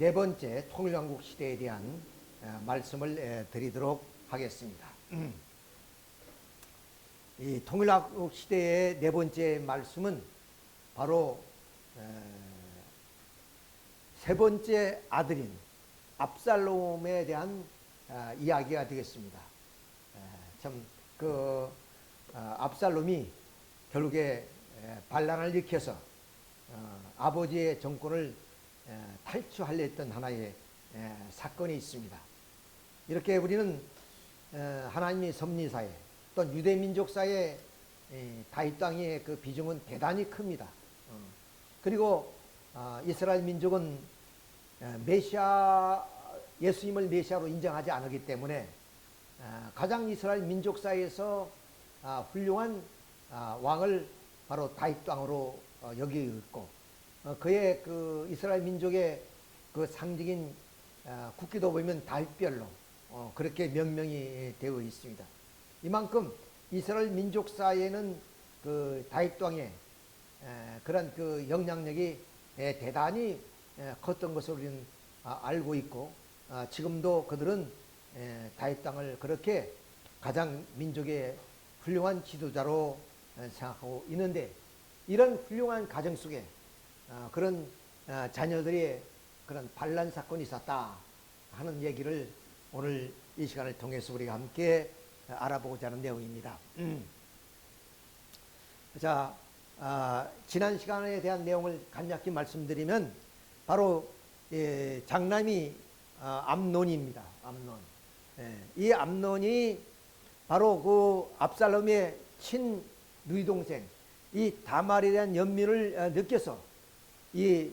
네 번째 통일왕국 시대에 대한 말씀을 드리도록 하겠습니다. 이 통일왕국 시대의 네 번째 말씀은 바로 세 번째 아들인 압살롬에 대한 이야기가 되겠습니다. 참 압살롬이 결국에 반란을 일으켜서 아버지의 정권을 탈취하려 했던 하나의 사건이 있습니다. 이렇게 우리는 하나님의 섭리사에 또 유대민족사에 다윗 땅의 그 비중은 대단히 큽니다. 그리고 이스라엘 민족은 메시아, 예수님을 메시아로 인정하지 않았기 때문에 가장 이스라엘 민족사에서 훌륭한 왕을 바로 다윗 왕으로 여기고 있고, 그의 그 이스라엘 민족의 그 상징인 국기도 보면 다윗별로 그렇게 명명이 되어 있습니다. 이만큼 이스라엘 민족사에는 그 다윗 왕의 그런 그 영향력이 대단히 컸던 것을 우리는 알고 있고, 지금도 그들은 다윗 왕을 그렇게 가장 민족의 훌륭한 지도자로 생각하고 있는데, 이런 훌륭한 가정 속에 그런 자녀들의 그런 반란 사건이 있었다 하는 얘기를 오늘 이 시간을 통해서 우리가 함께 알아보고자 하는 내용입니다. 자, 지난 시간에 대한 내용을 간략히 말씀드리면 바로 장남이 암논입니다. 암논. 이 암논이 바로 그 압살롬의 친 누이동생 이 다말에 대한 연민을 느껴서 이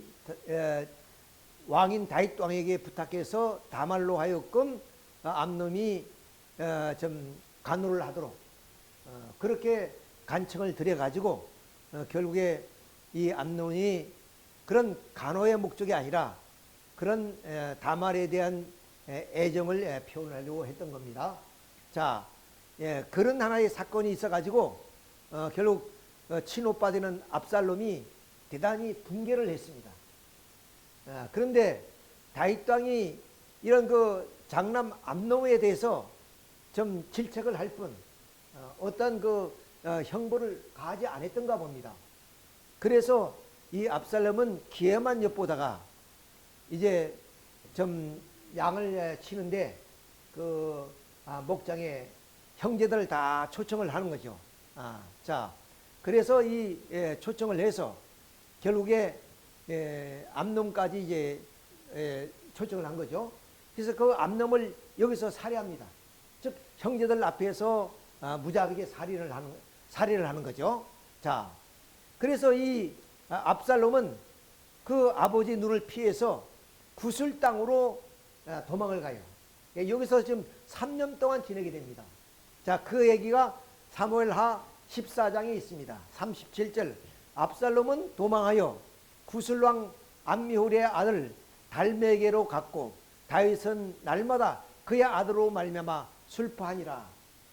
왕인 다윗 왕에게 부탁해서 다말로 하여금 암논이 좀 간호를 하도록 그렇게 간청을 드려가지고 결국에 이 암논이 그런 간호의 목적이 아니라 그런 다말에 대한 애정을 표현하려고 했던 겁니다. 자, 그런 하나의 사건이 있어가지고 결국 친오빠 되는 압살롬이 대단히 분개를 했습니다. 그런데 다윗 왕이 이런 그 장남 암논에 대해서 좀 질책을 할 뿐 어떤 그 형벌을 가하지 않았던가 봅니다. 그래서 이 압살롬은 기회만 엿보다가 이제 좀 양을 치는데 그 목장에 형제들 다 초청을 하는 거죠. 자, 그래서 이 초청을 해서 결국에 암놈까지 이제 초청을 한 거죠. 그래서 그 암놈을 여기서 살해합니다. 즉 형제들 앞에서 무자비하게 살해를 하는 거죠. 자, 그래서 이 압살롬은 그 아버지 눈을 피해서 구슬 땅으로 도망을 가요. 여기서 지금 3년 동안 지내게 됩니다. 자, 그 얘기가 사무엘하 14장에 있습니다. 37절. 압살롬은 도망하여 구슬왕 암미홀의 아들 달메게로 갔고 다윗은 날마다 그의 아들로 말미암아 슬퍼하니라.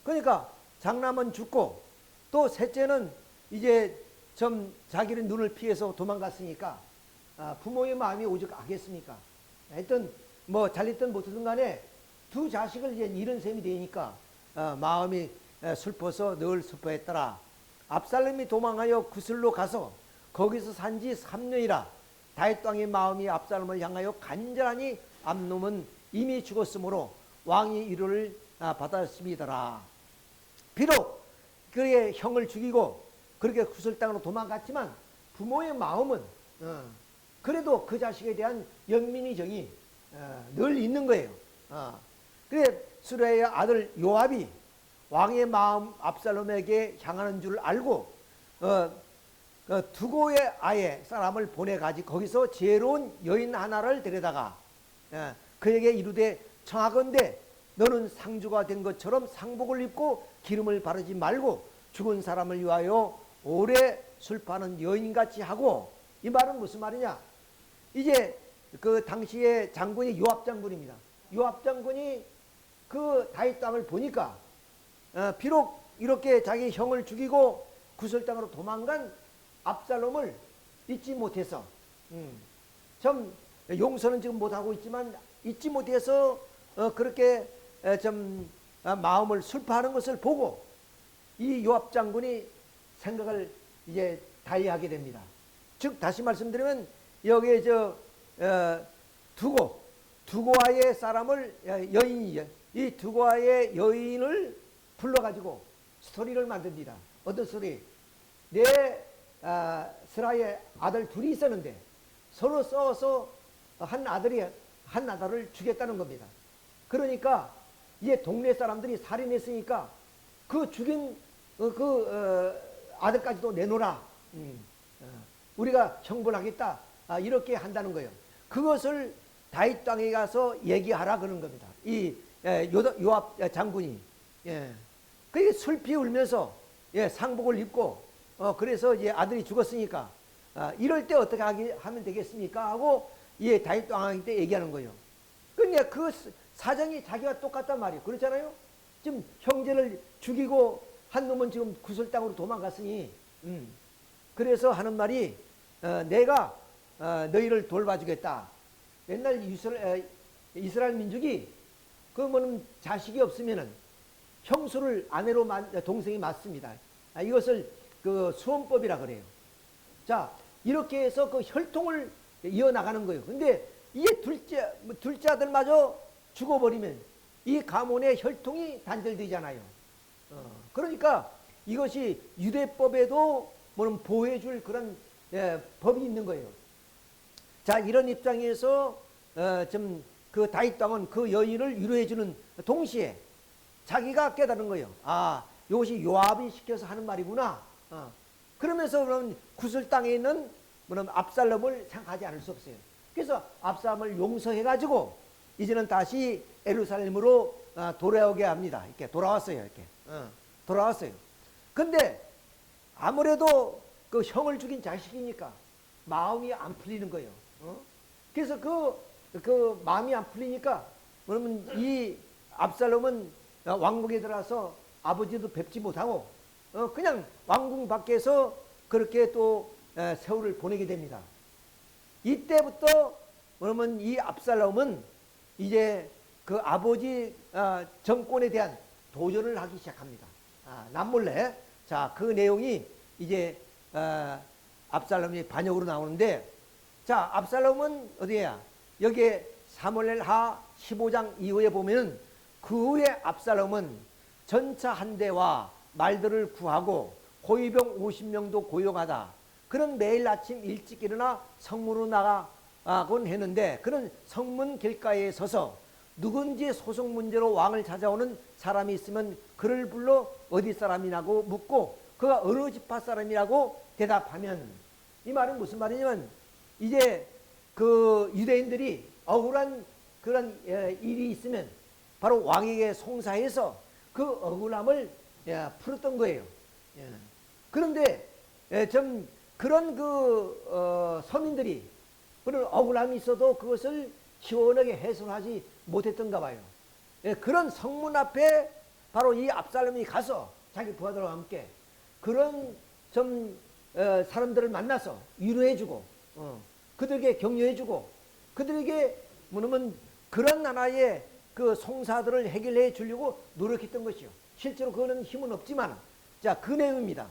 그러니까 장남은 죽고 또 셋째는 이제 좀 자기는 눈을 피해서 도망갔으니까 부모의 마음이 오죽하겠습니까? 하여튼 뭐 잘했든 못했든 간에 두 자식을 이제 잃은 셈이 되니까 마음이 슬퍼서 늘 슬퍼했더라. 압살롬이 도망하여 구슬로 가서 거기서 산지 3년이라. 다윗 왕의 마음이 압살롬을 향하여 간절하니 암놈은 이미 죽었으므로 왕이 위로를 받았음이더라. 비록 그의 형을 죽이고 그렇게 구슬 땅으로 도망갔지만 부모의 마음은 그래도 그 자식에 대한 연민의 정이 늘 있는 거예요. 그래 수레의 아들 요압이 왕의 마음 압살롬에게 향하는 줄 알고 두고의 아예 사람을 보내가지고 거기서 지혜로운 여인 하나를 데려다가 그에게 이르되 청하건대 너는 상주가 된 것처럼 상복을 입고 기름을 바르지 말고 죽은 사람을 위하여 오래 슬퍼하는 여인같이 하고. 이 말은 무슨 말이냐? 이제 그 당시의 장군이 요압 장군입니다. 요압 장군이 그 다윗 땅을 보니까 비록 이렇게 자기 형을 죽이고 구슬 땅으로 도망간 압살롬을 잊지 못해서 좀 용서는 지금 못하고 있지만 잊지 못해서 그렇게 좀 마음을 슬퍼하는 것을 보고 이 요압 장군이 생각을 이제 다이하게 됩니다. 즉 다시 말씀드리면 여기에 두고아의 사람을 여인이 이 두고아의 여인을 불러가지고 스토리를 만듭니다. 어떤 스토리? 스라의 아들 둘이 있었는데 서로 싸워서 한 아들을 죽였다는 겁니다. 그러니까 이제 동네 사람들이 살인했으니까 그 죽인 아들까지도 내놓으라. 우리가 형벌하겠다. 이렇게 한다는 거예요. 그것을 다윗 땅에 가서 얘기하라 그런 겁니다. 이 요압 장군이 그게 슬피 울면서 상복을 입고 그래서 이제 아들이 죽었으니까 이럴 때 어떻게 하면 되겠습니까? 하고 다윗 왕한테 얘기하는 거예요. 근데 그 사정이 자기가 똑같단 말이에요. 그렇잖아요. 지금 형제를 죽이고 한 놈은 지금 구슬 땅으로 도망갔으니 그래서 하는 말이 내가 너희를 돌봐주겠다. 옛날 이스라엘 민족이 그러면 자식이 없으면은 형수를 아내로 동생이 낳습니다. 이것을 그 수원법이라 그래요. 자, 이렇게 해서 그 혈통을 이어나가는 거예요. 근데 이 둘째 아들마저 죽어버리면 이 가문의 혈통이 단절되잖아요. 그러니까 이것이 유대법에도 뭐는 보호해줄 그런 법이 있는 거예요. 자, 이런 입장에서 좀 그 다윗 왕은 그 여인을 위로해주는 동시에 자기가 깨달은 거예요. 아, 이것이 요압이 시켜서 하는 말이구나. 그러면서 그럼 구슬 땅에 있는 뭐는 압살롬을 생각하지 않을 수 없어요. 그래서 압살롬을 용서해가지고 이제는 다시 예루살렘으로 돌아오게 합니다. 이렇게 돌아왔어요. 이렇게 돌아왔어요. 근데 아무래도 그 형을 죽인 자식이니까 마음이 안 풀리는 거예요. 그래서 그 마음이 안 풀리니까 그러면 이 압살롬은 왕궁에 들어가서 아버지도 뵙지 못하고 그냥 왕궁 밖에서 그렇게 또 세월을 보내게 됩니다. 이때부터 그러면 이 압살롬은 이제 그 아버지 정권에 대한 도전을 하기 시작합니다. 남몰래. 자, 그 내용이 이제 압살롬이 반역으로 나오는데, 자, 압살롬은 어디야? 여기에 사무엘하 15장 이후에 보면은 그 후에 압살롬은 전차 한 대와 말들을 구하고 고위병 50명도 고용하다. 그는 매일 아침 일찍 일어나 성문으로 나가곤 했는데, 그는 성문 길가에 서서 누군지 소송 문제로 왕을 찾아오는 사람이 있으면 그를 불러 어디 사람이라고 묻고 그가 어느 지파 사람이라고 대답하면, 이 말은 무슨 말이냐면 이제 그 유대인들이 억울한 그런 일이 있으면 바로 왕에게 송사해서 그 억울함을 풀었던 거예요. 그런데 좀 그런 서민들이 그런 억울함이 있어도 그것을 시원하게 해소하지 못했던가 봐요. 그런 성문 앞에 바로 이 압살롬이 가서 자기 부하들과 함께 그런 좀 사람들을 만나서 위로해주고 그들에게 격려해주고 그들에게 뭐냐면 그런 하나의 그 송사들을 해결해 주려고 노력했던 것이요. 실제로 그거는 힘은 없지만, 자, 그 내용입니다.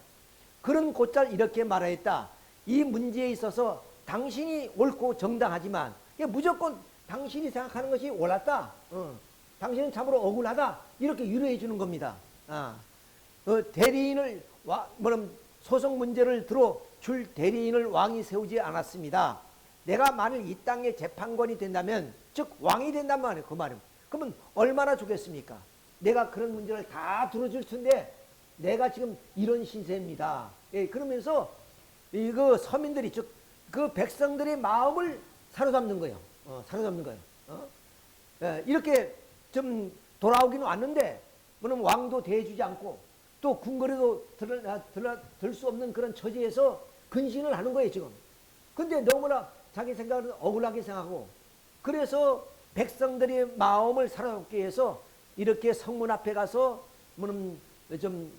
그런 곧잘 이렇게 말하였다. 이 문제에 있어서 당신이 옳고 정당하지만 무조건 당신이 생각하는 것이 옳았다. 당신은 참으로 억울하다. 이렇게 위로해 주는 겁니다. 대리인을 소송 문제를 들어 줄 대리인을 왕이 세우지 않았습니다. 내가 만일 이 땅에 재판관이 된다면, 즉 왕이 된단 말이에요. 그 말은. 그러면 얼마나 좋겠습니까? 내가 그런 문제를 다 들어줄 텐데 내가 지금 이런 신세입니다. 그러면서 그 서민들이, 즉 그 백성들의 마음을 사로잡는 거예요. 사로잡는 거예요. 이렇게 좀 돌아오기는 왔는데, 그럼 왕도 대해주지 않고 또 궁궐에도 들 수 없는 그런 처지에서 근신을 하는 거예요, 지금. 근데 너무나 자기 생각은 억울하게 생각하고, 그래서 백성들의 마음을 사로잡기 위해서 이렇게 성문 앞에 가서 좀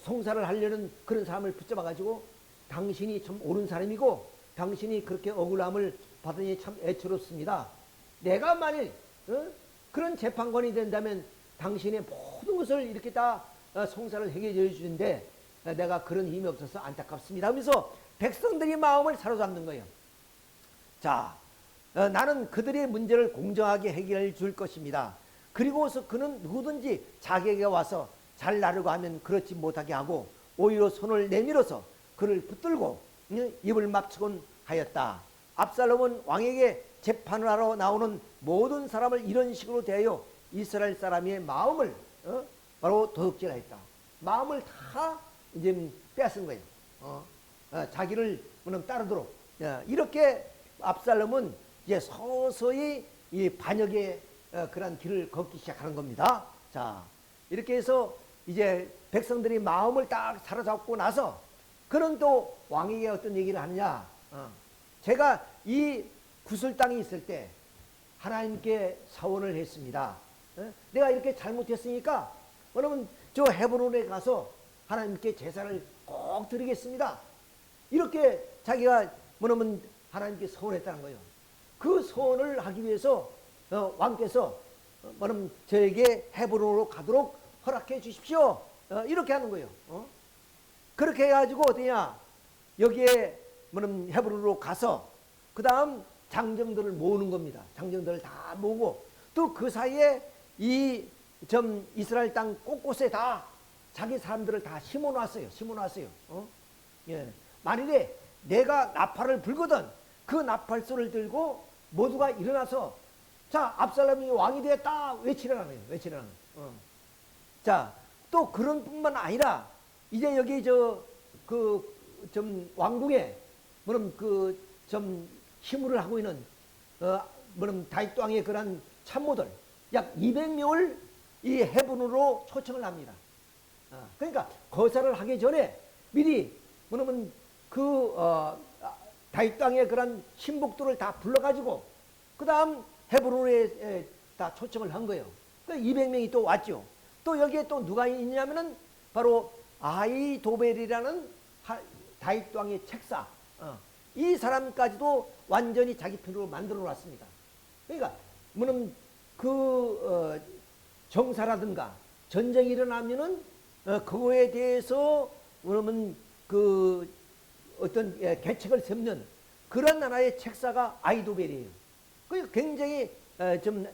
송사를 하려는 그런 사람을 붙잡아 가지고 당신이 좀 옳은 사람이고 당신이 그렇게 억울함을 받으니 참 애처롭습니다. 내가 만일 그런 재판관이 된다면 당신의 모든 것을 이렇게 다 송사를 해결해 주는데 내가 그런 힘이 없어서 안타깝습니다. 하면서 백성들이 마음을 사로잡는 거예요. 자, 나는 그들의 문제를 공정하게 해결해 줄 것입니다. 그리고서 그는 누구든지 자기에게 와서 잘나르고 하면 그렇지 못하게 하고 오히려 손을 내밀어서 그를 붙들고 입을 맞추곤 하였다. 압살롬은 왕에게 재판을 하러 나오는 모든 사람을 이런 식으로 대하여 이스라엘 사람의 마음을 바로 도둑질하였다. 마음을 다 이제 빼앗은 거예요. 자기를 따르도록 이렇게 압살롬은 이제 서서히 이 반역의 그런 길을 걷기 시작하는 겁니다. 자, 이렇게 해서 이제 백성들이 마음을 딱 사로잡고 나서 그는 또 왕에게 어떤 얘기를 하느냐. 제가 이 구슬 땅에 있을 때 하나님께 서원을 했습니다. 내가 이렇게 잘못했으니까 그러면 저 헤브론에 가서 하나님께 제사를 꼭 드리겠습니다. 이렇게 자기가 뭐냐면 하나님께 서원했다는 거예요. 그 서원을 하기 위해서 왕께서 뭐냐면 저에게 헤브론으로 가도록 허락해 주십시오. 이렇게 하는 거예요. 그렇게 해가지고 어디냐 여기에 뭐냐면 헤브론으로 가서 그 다음 장정들을 모으는 겁니다. 장정들을 다 모으고 또 그 사이에 이 이스라엘 땅 곳곳에 다 자기 사람들을 다 심어놨어요. 예. 만일에 내가 나팔을 불거든 그 나팔소를 들고 모두가 일어나서 자 압살롬이 왕이 되었다 외치라는 거예요. 자, 또 그런 뿐만 아니라 이제 여기 왕궁에 힘을 하고 있는 다윗 왕의 그런 참모들 약 200명을 이 헤브론으로 초청을 합니다. 그러니까 거사를 하기 전에 미리 다윗 왕의 그런 신복들을 다 불러가지고 그 다음 헤브론에 다 초청을 한 거예요. 200명이 또 왔죠. 또 여기에 또 누가 있냐면은 바로 아히도벨이라는 다윗 왕의 책사, 이 사람까지도 완전히 자기 편으로 만들어 놨습니다. 그러니까 정사라든가 전쟁이 일어나면은 그거에 대해서 어떤 계책을 세우는 그런 하나의 책사가 아히도벨이에요. 그 굉장히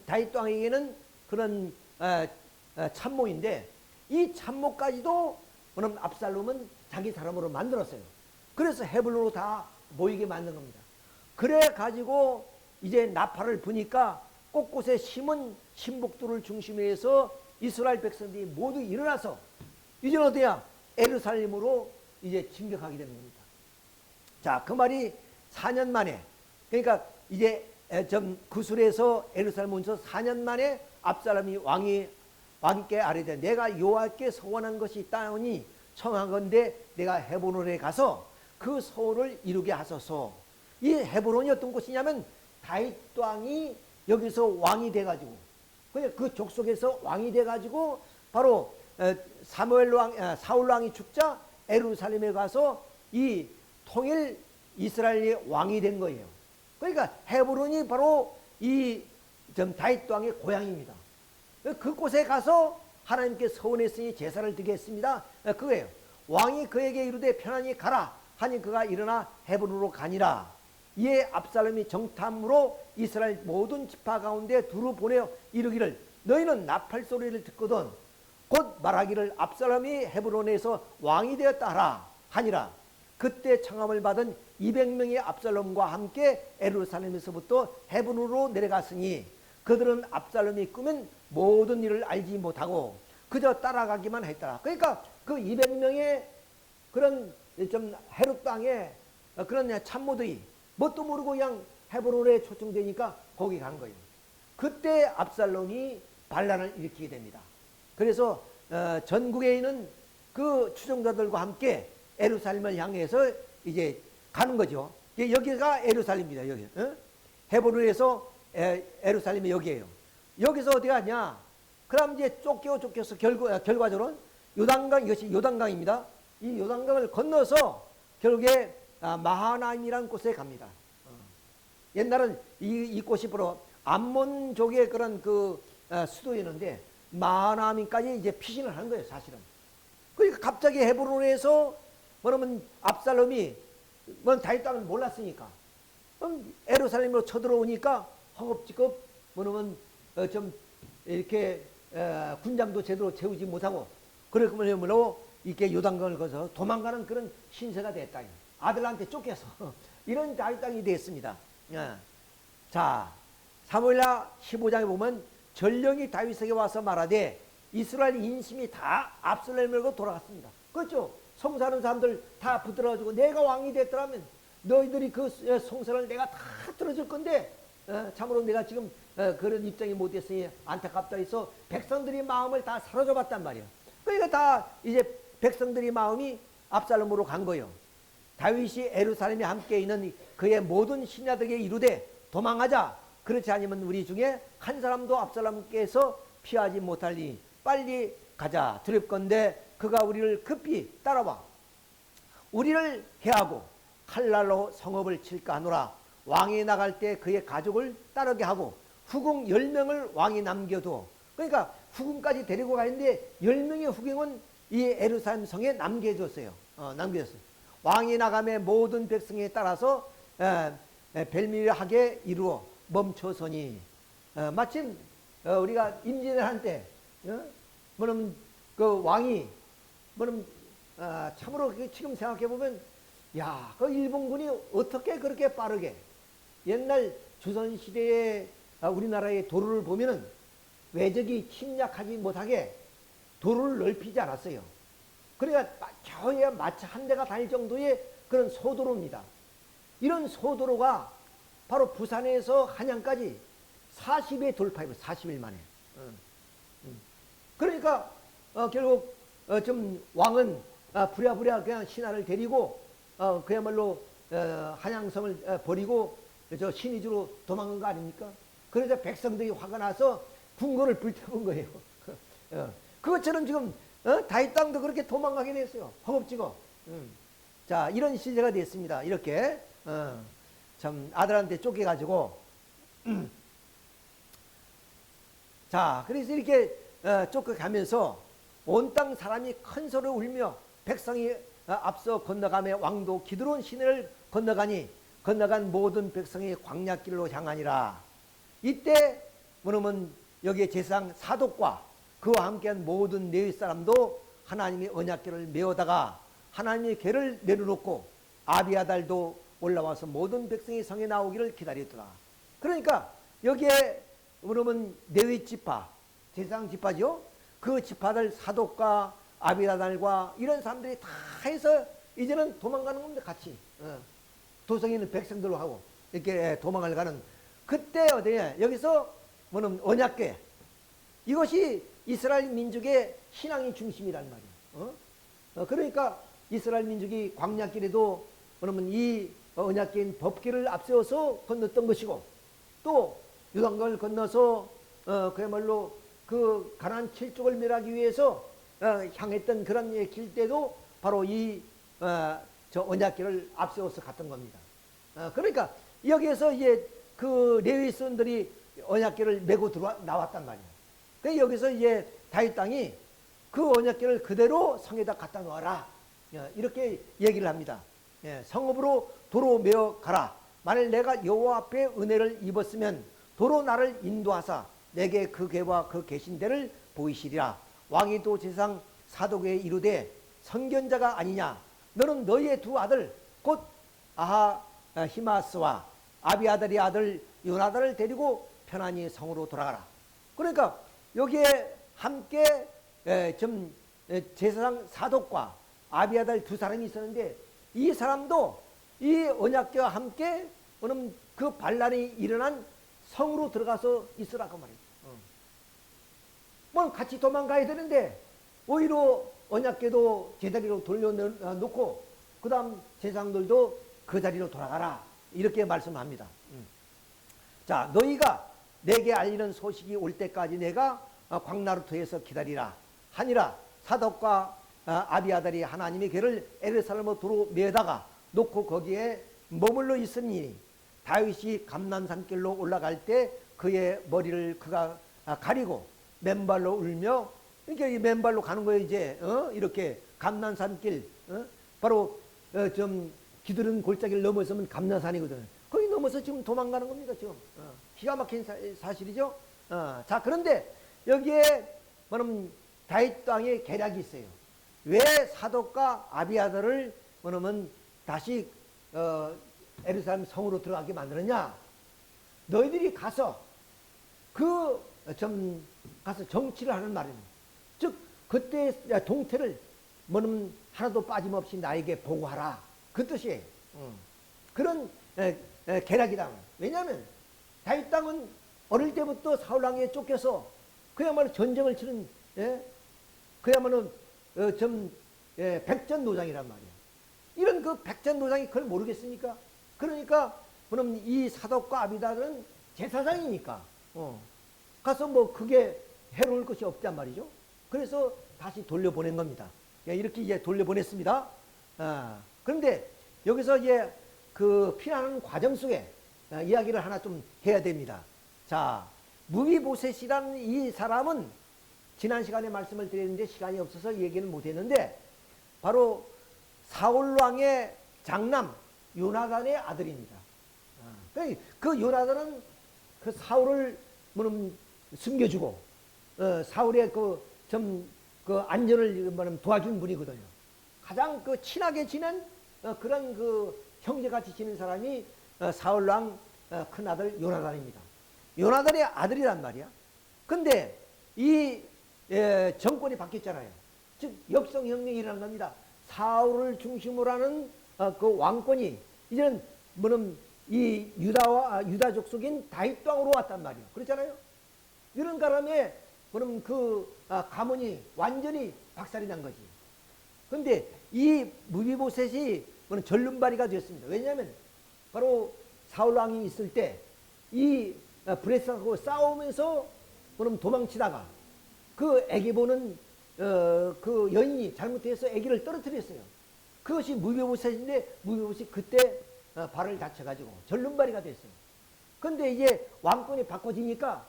다윗 왕에게는 그런 참모인데 이 참모까지도 압살롬은 자기 사람으로 만들었어요. 그래서 헤블론으로 다 모이게 만든 겁니다. 그래 가지고 이제 나팔을 부니까 곳곳에 심은 신복들을 중심으로 해서 이스라엘 백성들이 모두 일어나서 이제 어디야? 예루살렘으로 이제 진격하게 되는 겁니다. 자, 그 말이 4년 만에 그러니까 이제 구술에서 예루살렘 온서 4년 만에 압살롬이 왕께 아뢰되 내가 여호와께 서원한 것이 있다오니 청하건대 내가 헤브론에 가서 그 서원을 이루게 하소서. 이 헤브론이 어떤 곳이냐면 다윗 왕이 여기서 왕이 돼가지고 그 족속에서 왕이 돼가지고 바로 사울 왕이 죽자 예루살렘에 가서 이 통일 이스라엘의 왕이 된 거예요. 그러니까 헤브론이 바로 이 다윗 왕의 고향입니다. 그곳에 가서 하나님께 서원했으니 제사를 드리겠습니다. 그거예요. 왕이 그에게 이르되 편안히 가라 하니 그가 일어나 헤브론으로 가니라. 이에 압살롬이 정탐으로 이스라엘 모든 지파 가운데 두루 보내어 이르기를 너희는 나팔 소리를 듣거든 곧 말하기를 압살롬이 헤브론에서 왕이 되었다 하라 하니라. 그때 청함을 받은 200명의 압살롬과 함께 예루살렘에서부터 헤브론으로 내려갔으니 그들은 압살롬이 꾸민 모든 일을 알지 못하고 그저 따라가기만 했더라. 그러니까 그 200명의 그런 헤롯 땅의 그런 참모들이 뭣도 모르고 그냥 헤브론에 초청되니까 거기 간 거예요. 그때 압살롬이 반란을 일으키게 됩니다. 그래서 전국에 있는 그 추종자들과 함께 예루살렘을 향해서 이제 가는 거죠. 여기가 예루살렘입니다. 여기 헤브론에서 예루살렘이 여기예요. 여기서 어디 가냐? 그럼 이제 쫓겨서 결과적으로는 요단강, 이것이 요단강입니다. 이 요단강을 건너서 결국에 마하나임이라는 곳에 갑니다. 옛날은 이 꽃이 바로 암몬족의 그런 수도였는데 마하나임까지 이제 피신을 한 거예요, 사실은. 그러니까 갑자기 헤브론에서 뭐냐면 압살롬이 다윗 땅을 몰랐으니까 예루살렘으로 쳐들어오니까 허겁지겁 뭐냐면 좀 이렇게 군장도 제대로 채우지 못하고 그러므로 이렇게 요단강을 거서 도망가는 그런 신세가 됐다. 아들한테 쫓겨서 이런 다윗 땅이 됐습니다. 자, 사무엘하 15장에 보면 전령이 다윗에게 와서 말하되 이스라엘 인심이 다 압살롬으로 돌아갔습니다. 그렇죠? 송사하는 사람들 다 붙들어가지고 내가 왕이 됐더라면 너희들이 그 송사를 내가 다 들어줄 건데 참으로 내가 지금 그런 입장이 못 됐으니 안타깝다 해서 백성들이 마음을 다 사로잡았단 말이에요. 그러니까 다 이제 백성들이 마음이 압살롬으로 간 거예요. 다윗이 예루살렘에 함께 있는 그의 모든 신하들에게 이르되 도망하자. 그렇지 않으면 우리 중에 한 사람도 압살롬께서 피하지 못하리니 빨리 가자. 두렵건대 그가 우리를 급히 따라와 우리를 해하고 칼날로 성읍을 칠까 하노라. 왕이 나갈 때 그의 가족을 따르게 하고 후궁 10명을 왕이 남겨둬. 그러니까 후궁까지 데리고 가는데 10명의 후궁은 이 예루살렘 성에 남겨줬어요. 남겨줬어요. 왕이 나감에 모든 백성에 따라서 벨밀하게 이루어 멈춰서니 마침 우리가 임진을 한때 뭐냐면 그 왕이 뭐냐면 참으로 지금 생각해 보면 야, 그 일본군이 어떻게 그렇게 빠르게 옛날 조선 시대에 우리나라의 도로를 보면은 외적이 침략하지 못하게 도로를 넓히지 않았어요. 그러니까 겨우야 마차 한 대가 다닐 정도의 그런 소도로입니다. 이런 소도로가 바로 부산에서 한양까지 40일 돌파해요. 40일 만에. 그러니까 결국 좀 왕은 부랴부랴 그냥 신하를 데리고 그야말로 한양성을 버리고 저 신의주로 도망간 거 아닙니까? 그래서 백성들이 화가 나서 궁궐을 불태운 거예요. 그것처럼 지금 다윗 땅도 그렇게 도망가게 됐어요. 허겁지겁. 자, 이런 시대가 됐습니다. 이렇게 참 아들한테 쫓겨가지고 자, 그래서 이렇게 쫓겨가면서 온 땅 사람이 큰 소리를 울며 백성이 앞서 건너가며 왕도 기드론 시내를 건너간 모든 백성이 광야길로 향하니라. 이때 뭐냐면 여기에 제사장 사독과 그와 함께한 모든 레위 사람도 하나님의 언약궤를 메어다가 하나님의 궤를 내려놓고 아비아달도 올라와서 모든 백성이 성에 나오기를 기다렸더라. 그러니까 여기에 그러면 레위 지파, 제사장 지파죠. 그 지파들 사독과 아비아달과 이런 사람들이 다 해서 이제는 도망가는 겁니다. 같이 도성에 있는 백성들로 하고 이렇게 도망을 가는 그때 어디에 여기서 뭐는 언약궤 이것이 이스라엘 민족의 신앙의 중심이란 말이에요. 그러니까 이스라엘 민족이 광야길에도 그러면 이 언약궤인 법궤를 앞세워서 건넜던 것이고 또 요단강을 건너서 그야말로 그 가나안 7족을 멸하기 위해서 향했던 그런 길 때도 바로 저 언약궤를 앞세워서 갔던 겁니다. 그러니까 여기에서 이제 그 레위선들이 언약궤를 메고 나왔단 말이에요. 그러니까 여기서 이제 다윗 땅이 그 언약궤를 그대로 성에다 갖다 놓아라. 이렇게 얘기를 합니다. 성읍으로 도로 메어 가라. 만일 내가 여호와 앞에 은혜를 입었으면 도로 나를 인도하사 내게 그 궤와 그 계신 데를 보이시리라. 왕이 또 제사장 사독에게 이르되 선견자가 아니냐. 너는 너희의 두 아들 곧 히마스와 아비아달의 아들 요나단을 데리고 편안히 성으로 돌아가라. 그러니까 여기에 함께 좀 제사장 사독과 아비아달 두 사람이 있었는데 이 사람도 이 언약궤와 함께 그 반란이 일어난 성으로 들어가서 있으라고 말이에요. 뭐 같이 도망가야 되는데 오히려 언약궤도 제자리로 돌려놓고 그 다음 제사장들도 그 자리로 돌아가라 이렇게 말씀합니다. 자, 너희가 내게 알리는 소식이 올 때까지 내가 광나루터에서 기다리라 하니라. 사독과 아비아달이 하나님의 궤를 에르살렘으로 도로 메다가 놓고 거기에 머물러 있으니 다윗이 감난산길로 올라갈 때 그의 머리를 그가 가리고 맨발로 울며, 그러니까 이 맨발로 가는 거예요. 이제 이렇게 감난산길, 바로 좀 기드른 골짜기를 넘어서면 감난산이거든. 거기 넘어서 지금 도망가는 겁니다. 지금 기가 막힌 사실이죠. 자, 그런데 여기에 뭐냐면 다윗 왕의 계략이 있어요. 왜 사독과 아비아들을 뭐냐면 다시 예루살렘 성으로 들어가게 만들었냐? 너희들이 가서 가서 정치를 하는 말입니다. 즉 그때 동태를 뭐냐면 하나도 빠짐없이 나에게 보고하라, 그 뜻이에요. 그런 계략이다. 왜냐하면 다윗 땅은 어릴 때부터 사울 왕에 쫓겨서 그야말로 전쟁을 치른, 그야말로 백전노장이란 말이야. 이런 그 백전노장이 그걸 모르겠습니까? 그러니까 그럼 이 사독과 아비다는 제사장이니까 가서 뭐 그게 해로울 것이 없단 말이죠. 그래서 다시 돌려보낸 겁니다. 이렇게 이제 돌려보냈습니다. 그런데 여기서 이제 그 피난하는 과정 속에 이야기를 하나 좀 해야 됩니다. 자, 무비보셋이라는 이 사람은 지난 시간에 말씀을 드렸는데 시간이 없어서 얘기는 못했는데 바로 사울 왕의 장남 요나단의 아들입니다. 그 요나단은 그 사울을 숨겨주고 사울의 그 안전을 도와준 분이거든요. 가장 그 친하게 지낸 그런 그 형제같이 지낸 사람이 사울 왕 큰아들 요나단입니다. 요나단의 아들이란 말이야. 근데 이 정권이 바뀌었잖아요. 즉 역성혁명이라는 겁니다. 사울을 중심으로 하는 그 왕권이 이제는 뭐는 이 유다 족속인 다윗 땅으로 왔단 말이에요. 그렇잖아요. 이런 바람에 그럼 그 가문이 완전히 박살이 난 거지. 그런데 이 무비보셋이 절름발이가 되었습니다. 왜냐하면 바로 사울 왕이 있을 때 이 브레스하고 싸우면서 그럼 도망치다가 그 애기 보는 그 여인이 잘못해서 애기를 떨어뜨렸어요. 그것이 무비보셋인데 무비보셋이 그때 발을 다쳐가지고 절름발이가 됐어요. 그런데 이제 왕권이 바꿔지니까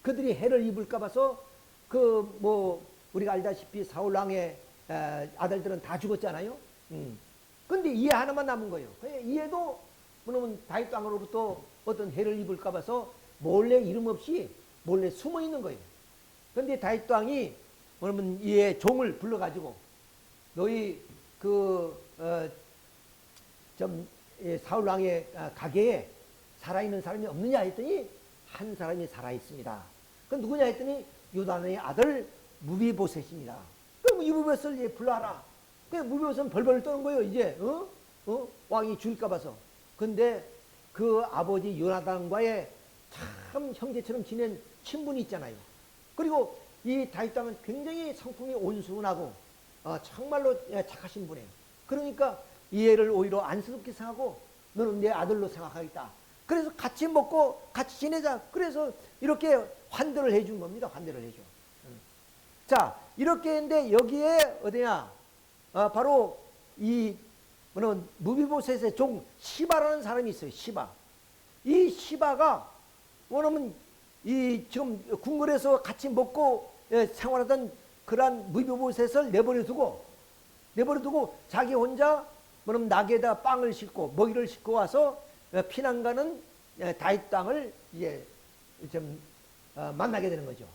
그들이 해를 입을까 봐서 그 뭐 우리가 알다시피 사울 왕의 아들들은 다 죽었잖아요. 근데 이 하나만 남은 거예요. 이에도 뭐냐면 다윗 땅으로부터 어떤 해를 입을까 봐서 몰래 이름 없이 몰래 숨어 있는 거예요. 그런데 다윗 왕이 뭐냐면 이의 종을 불러가지고 너희 사울 왕의 가게에 살아있는 사람이 없느냐 했더니 한 사람이 살아있습니다. 그 누구냐 했더니 요단의 아들 무비보셋입니다. 그럼 무비보셋을 불러라. 그냥 무비보셋은 벌벌 떠는 거예요. 이제 왕이 죽일까 봐서. 근데 그 아버지 요나단과의 참 형제처럼 지낸 친분이 있잖아요. 그리고 이 다윗 왕은 굉장히 성품이 온순하고 정말로 착하신 분이에요. 그러니까 이 애를 오히려 안쓰럽게 생각하고 너는 내 아들로 생각하겠다. 그래서 같이 먹고 같이 지내자. 그래서 이렇게 환대를 해준 겁니다. 환대를 해줘. 자, 이렇게 했는데 여기에 어디냐? 바로 이 무비보셋의 종 시바라는 사람이 있어요. 시바. 이 시바가 뭐냐면 이 지금 궁궐에서 같이 먹고 생활하던 그러한 무비보셋을 내버려두고 자기 혼자 뭐냐면 낙에다 빵을 싣고 먹이를 싣고 와서 피난 가는 다윗 땅을 이제 좀 만나게 되는 거죠.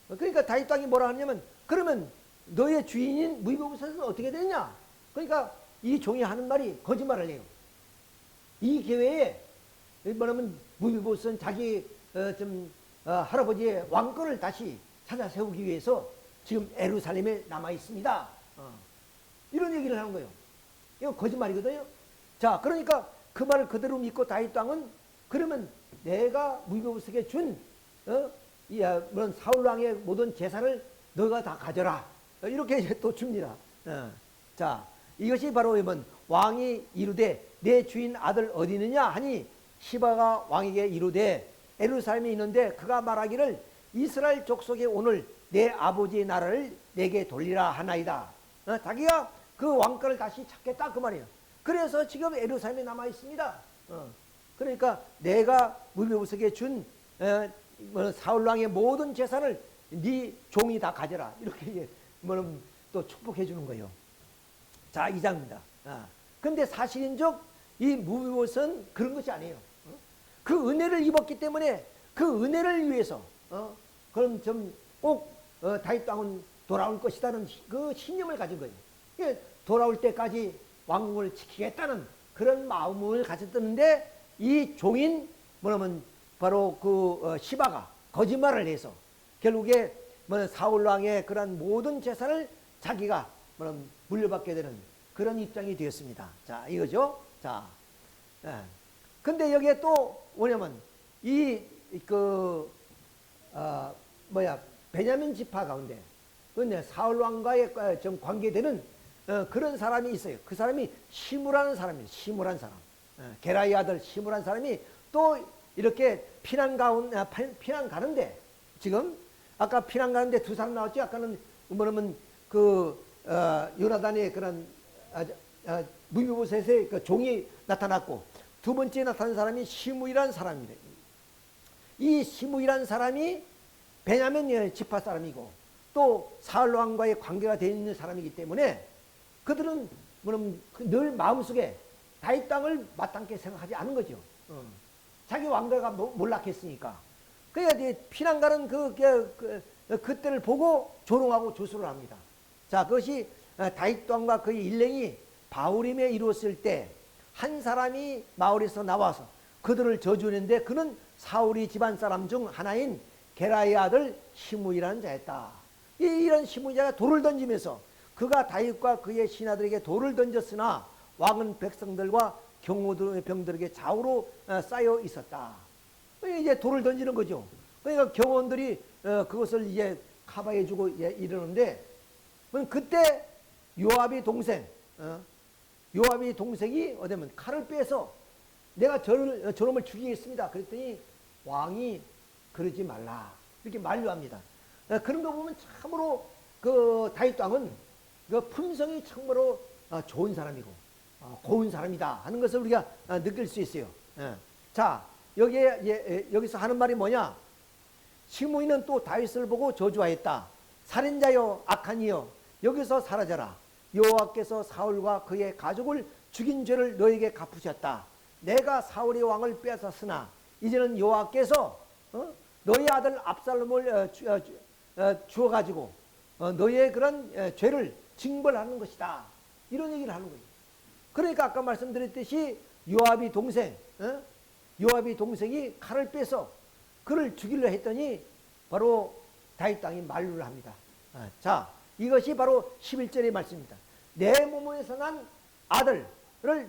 그러니까 다윗 땅이 뭐라 하냐면 그러면 너의 주인인 무비보셋은 어떻게 되냐? 그러니까 이 종이 하는 말이 거짓말을 해요. 이 기회에 뭐냐면 무비보셋은 자기 할아버지의 왕권을 다시 찾아 세우기 위해서 지금 예루살렘에 남아 있습니다. 이런 얘기를 하는 거예요. 이거 거짓말이거든요. 자, 그러니까 그 말을 그대로 믿고 다윗 왕은 그러면 내가 무비보셋에게 준 물론 사울 왕의 모든 재산을 너가 다 가져라. 이렇게 이제 또 줍니다. 자, 이것이 바로 왕이 이르되 내 주인 아들 어디 있느냐 하니 시바가 왕에게 이르되 예루살렘에 있는데 그가 말하기를 이스라엘 족속에 오늘 내 아버지의 나라를 내게 돌리라 하나이다. 자기가 그 왕권을 다시 찾겠다 그 말이에요. 그래서 지금 예루살렘에 남아 있습니다. 그러니까 내가 무비보석에 준 사울 왕의 모든 재산을 네 종이 다 가져라. 이렇게 또 축복해 주는 거예요. 자, 2장입니다. 근데 사실인적 이 무비보석은 그런 것이 아니에요. 그 은혜를 입었기 때문에 그 은혜를 위해서 그럼 좀 꼭 다윗 왕은 돌아올 것이라는 그 신념을 가진 거예요. 돌아올 때까지 왕궁을 지키겠다는 그런 마음을 가졌는데 이 종인 뭐냐면 바로 그 시바가 거짓말을 해서 결국에 사울 왕의 그런 모든 재산을 자기가 물려받게 되는 그런 입장이 되었습니다. 자, 이거죠. 자, 근데 여기에 또 뭐냐면 베냐민 지파 가운데 근데 사울 왕과의 좀 관계되는 그런 사람이 있어요. 그 사람이 시므라는 사람이에요. 시므란 사람. 게라의 아들 시므란 사람이 또 이렇게 피난 가는데 지금 아까 피난 가는데 두 사람 나왔죠. 아까는 뭐냐면 요나단의 그런 무비보셋의 그 종이 나타났고 두 번째 나타난 사람이 시므이라는 사람입니다. 이 시므이라는 사람이 베냐민 지파 사람이고 또 사울 왕과의 관계가 되어 있는 사람이기 때문에 그들은 늘 마음속에 다윗 땅을 마땅히 생각하지 않은 거죠. 자기 왕가가 몰락했으니까. 그러니까 피난 가는 그때를 보고 조롱하고 조소를 합니다. 자, 그것이 다윗 왕과 그의 일행이 바후림에 이루었을 때 한 사람이 마을에서 나와서 그들을 저주했는데 그는 사울이 집안 사람 중 하나인 게라의 아들 시므이라는 자였다. 이런 시므이가 돌을 던지면서 그가 다윗과 그의 신하들에게 돌을 던졌으나 왕은 백성들과 경호병들에게 좌우로 쌓여 있었다. 이제 돌을 던지는 거죠. 그러니까 경호원들이 그것을 이제 커버해주고 이러는데 그때 요압의 동생이 어디면 칼을 빼서 내가 저놈을 죽이겠습니다. 그랬더니 왕이 그러지 말라 이렇게 만류합니다. 그런 거 보면 참으로 그 다윗 왕은 그 품성이 참으로 좋은 사람이고 고운 사람이다 하는 것을 우리가 느낄 수 있어요. 자, 여기서 하는 말이 뭐냐? 시므이는 또 다윗을 보고 저주하였다. 살인자여 악한 이여 여기서 사라져라. 여호와께서 사울과 그의 가족을 죽인 죄를 너에게 갚으셨다. 내가 사울의 왕을 빼앗았으나 이제는 여호와께서 너희 아들 압살롬을 주어가지고 너희의 그런 죄를 징벌하는 것이다. 이런 얘기를 하는 거예요. 그러니까 아까 말씀드렸듯이 요압이 동생이 칼을 빼서 그를 죽이려 했더니 바로 다윗 왕이 만류를 합니다. 자, 이것이 바로 11절의 말씀입니다. 내 몸에서 난 아들을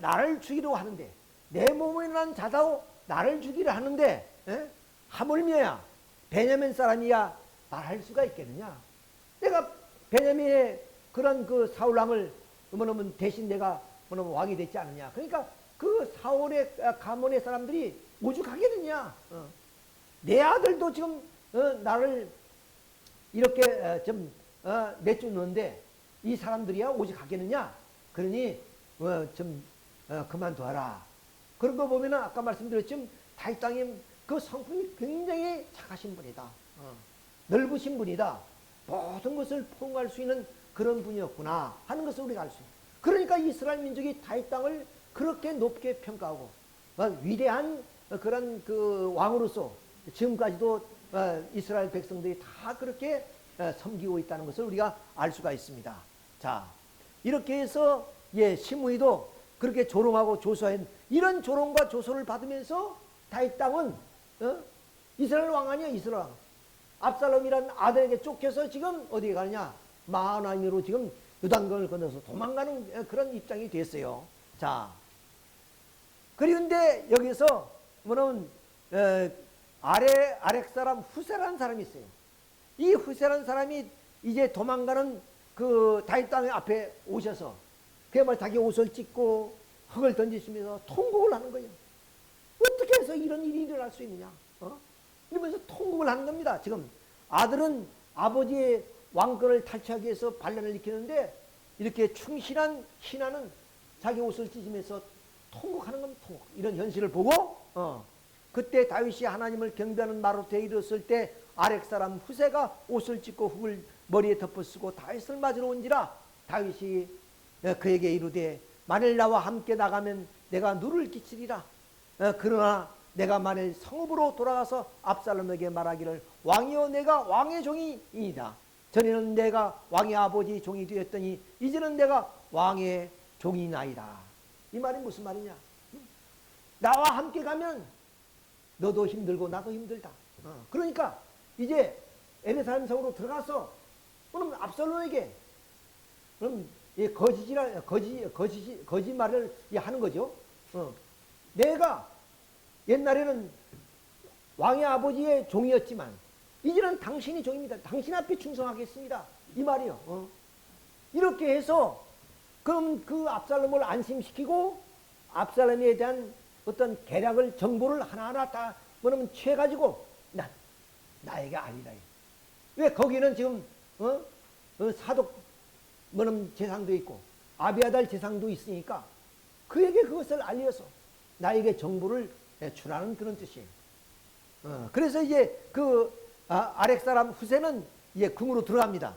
나를 죽이려고 하는데 내 몸에 난 자다오 나를 죽이려 하는데 하물며야 베냐민 사람이야 말할 수가 있겠느냐? 내가 베냐민의 그런 그 사울 왕을 대신 내가 왕이 됐지 않느냐? 그러니까 그 사울의 가문의 사람들이 오죽하겠느냐? 내 아들도 지금 나를 이렇게 좀 내쫓는데 이 사람들이야 오죽하겠느냐? 그러니 좀 그만둬라. 그런 거 보면은 아까 말씀드렸지만 다윗 왕의 그 성품이 굉장히 착하신 분이다. 넓으신 분이다. 모든 것을 포용할 수 있는 그런 분이었구나 하는 것을 우리가 알 수 있어요. 그러니까 이스라엘 민족이 다윗 왕을 그렇게 높게 평가하고 위대한 그런 그 왕으로서 지금까지도 이스라엘 백성들이 다 그렇게 섬기고 있다는 것을 우리가 알 수가 있습니다. 자, 이렇게 해서 시므이도 그렇게 조롱하고 조소한 이런 조롱과 조소를 받으면서 다윗 땅은 이스라엘 왕 아니야. 이스라엘 왕. 압살롬이라는 아들에게 쫓겨서 지금 어디에 가느냐? 마하나임으로 지금 요단강을 건너서 도망가는 그런 입장이 됐어요. 자, 그런데 여기서 뭐냐면 아렉 사람 후세라는 사람이 있어요. 이 후세라는 사람이 이제 도망가는 그 다윗 땅 앞에 오셔서 그야말로 자기 옷을 찢고 흙을 던지시면서 통곡을 하는 거예요. 어떻게 해서 이런 일이 일어날 수 있느냐? 이러면서 통곡을 하는 겁니다. 지금 아들은 아버지의 왕권을 탈취하기 위해서 반란을 일으키는데 이렇게 충실한 신하는 자기 옷을 찢으면서 통곡하는 겁니다. 통곡. 이런 현실을 보고 그때 다윗이 하나님을 경배하는 마루트에 이르렀을 때 아렉 사람 후세가 옷을 찢고 흙을 머리에 덮어쓰고 다윗을 맞으러 온지라. 다윗이 그에게 이르되 만일 나와 함께 나가면 내가 누를 끼치리라. 그러나 내가 만일 성읍으로 돌아가서 압살롬에게 말하기를 왕이여 내가 왕의 종이이다. 전에는 내가 왕의 아버지 종이 되었더니 이제는 내가 왕의 종이나이다. 이 말이 무슨 말이냐? 나와 함께 가면 너도 힘들고 나도 힘들다. 그러니까 이제 에르사렘 성으로 들어가서 그럼 압살롬에게 그럼 거짓말을 하는 거죠. 내가 옛날에는 왕의 아버지의 종이었지만 이제는 당신이 종입니다. 당신 앞에 충성하겠습니다. 이 말이요. 이렇게 해서 그럼 그 압살롬을 안심시키고 압살롬에 대한 어떤 계략을 정보를 하나하나 다 뭐냐면 취해가지고 나에게 아니다. 왜 거기는 지금 사독 뭐냐면 재상도 있고 아비아달 재상도 있으니까 그에게 그것을 알려서 나에게 정보를 주라는 그런 뜻이에요. 그래서 이제 아렉 사람 후세는 이제 궁으로 들어갑니다.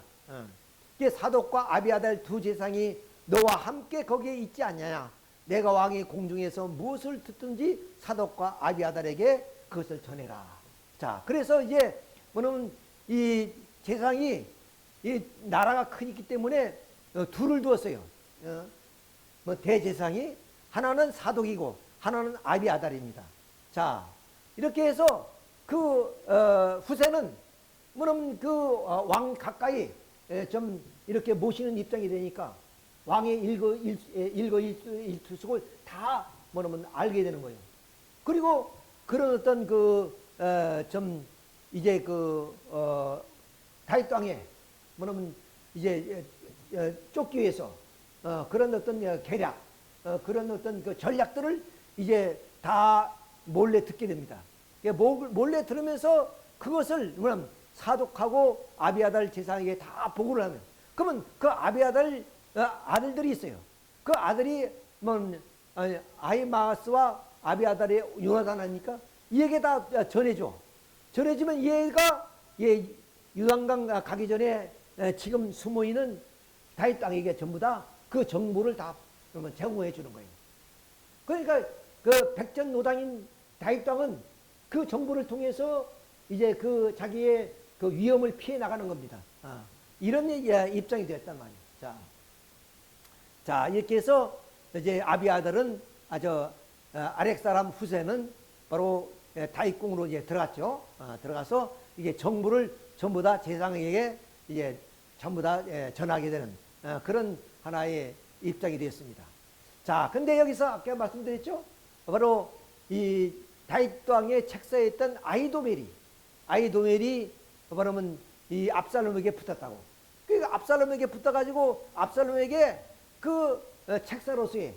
이게 사독과 아비아달 두 재상이 너와 함께 거기에 있지 않냐냐. 내가 왕이 공중에서 무엇을 듣든지 사독과 아비아달에게 그것을 전해라. 자, 그래서 이제 뭐냐면 이 재상이 이 나라가 크기 때문에 둘을 두었어요. 뭐 대재상이 하나는 사독이고 하나는 아비아달입니다. 자, 이렇게 해서 후세는 뭐냐면 왕 가까이 좀 이렇게 모시는 입장이 되니까 왕의 일거일투족을 다 뭐냐면 알게 되는 거예요. 그리고 그런 어떤 좀 이제 다윗 땅에 뭐냐면 이제 쫓기 위해서 그런 어떤 계략, 그런 어떤 전략들을 이제 다 몰래 듣게 됩니다. 몰래 들으면서 그것을 뭐냐면 사독하고 아비아달 제사장에게 다 보고를 하면, 그러면 그 아비아달 아들들이 있어요. 그 아들이 뭐 아히마스와 아비아달의 요나단 아닙니까? 이에게 다 전해줘. 전해주면 얘가 유단강 가기 전에 지금 숨어있는 다윗 땅에게 전부 다 그 정보를 다 제공해 주는 거예요. 그러니까 그 백전노당인 다윗 땅은 그 정보를 통해서 이제 자기의 위험을 피해 나가는 겁니다. 이런 입장이 되었단 말이에요. 자, 이렇게 해서 이제 아비아달은 아렉 사람 후세는 바로 다윗궁으로 이제 들어갔죠. 들어가서 이게 정보를 전부 다 제사장에게 이제 전부 다 전하게 되는 그런 하나의 입장이 되었습니다. 자, 근데 여기서 아까 말씀드렸죠. 바로 이 다윗 왕의 책사에 있던 아히도멜이 말하면 이 압살롬에게 붙었다고. 그러니까 압살롬에게 붙어가지고 압살롬에게 그 책사로서의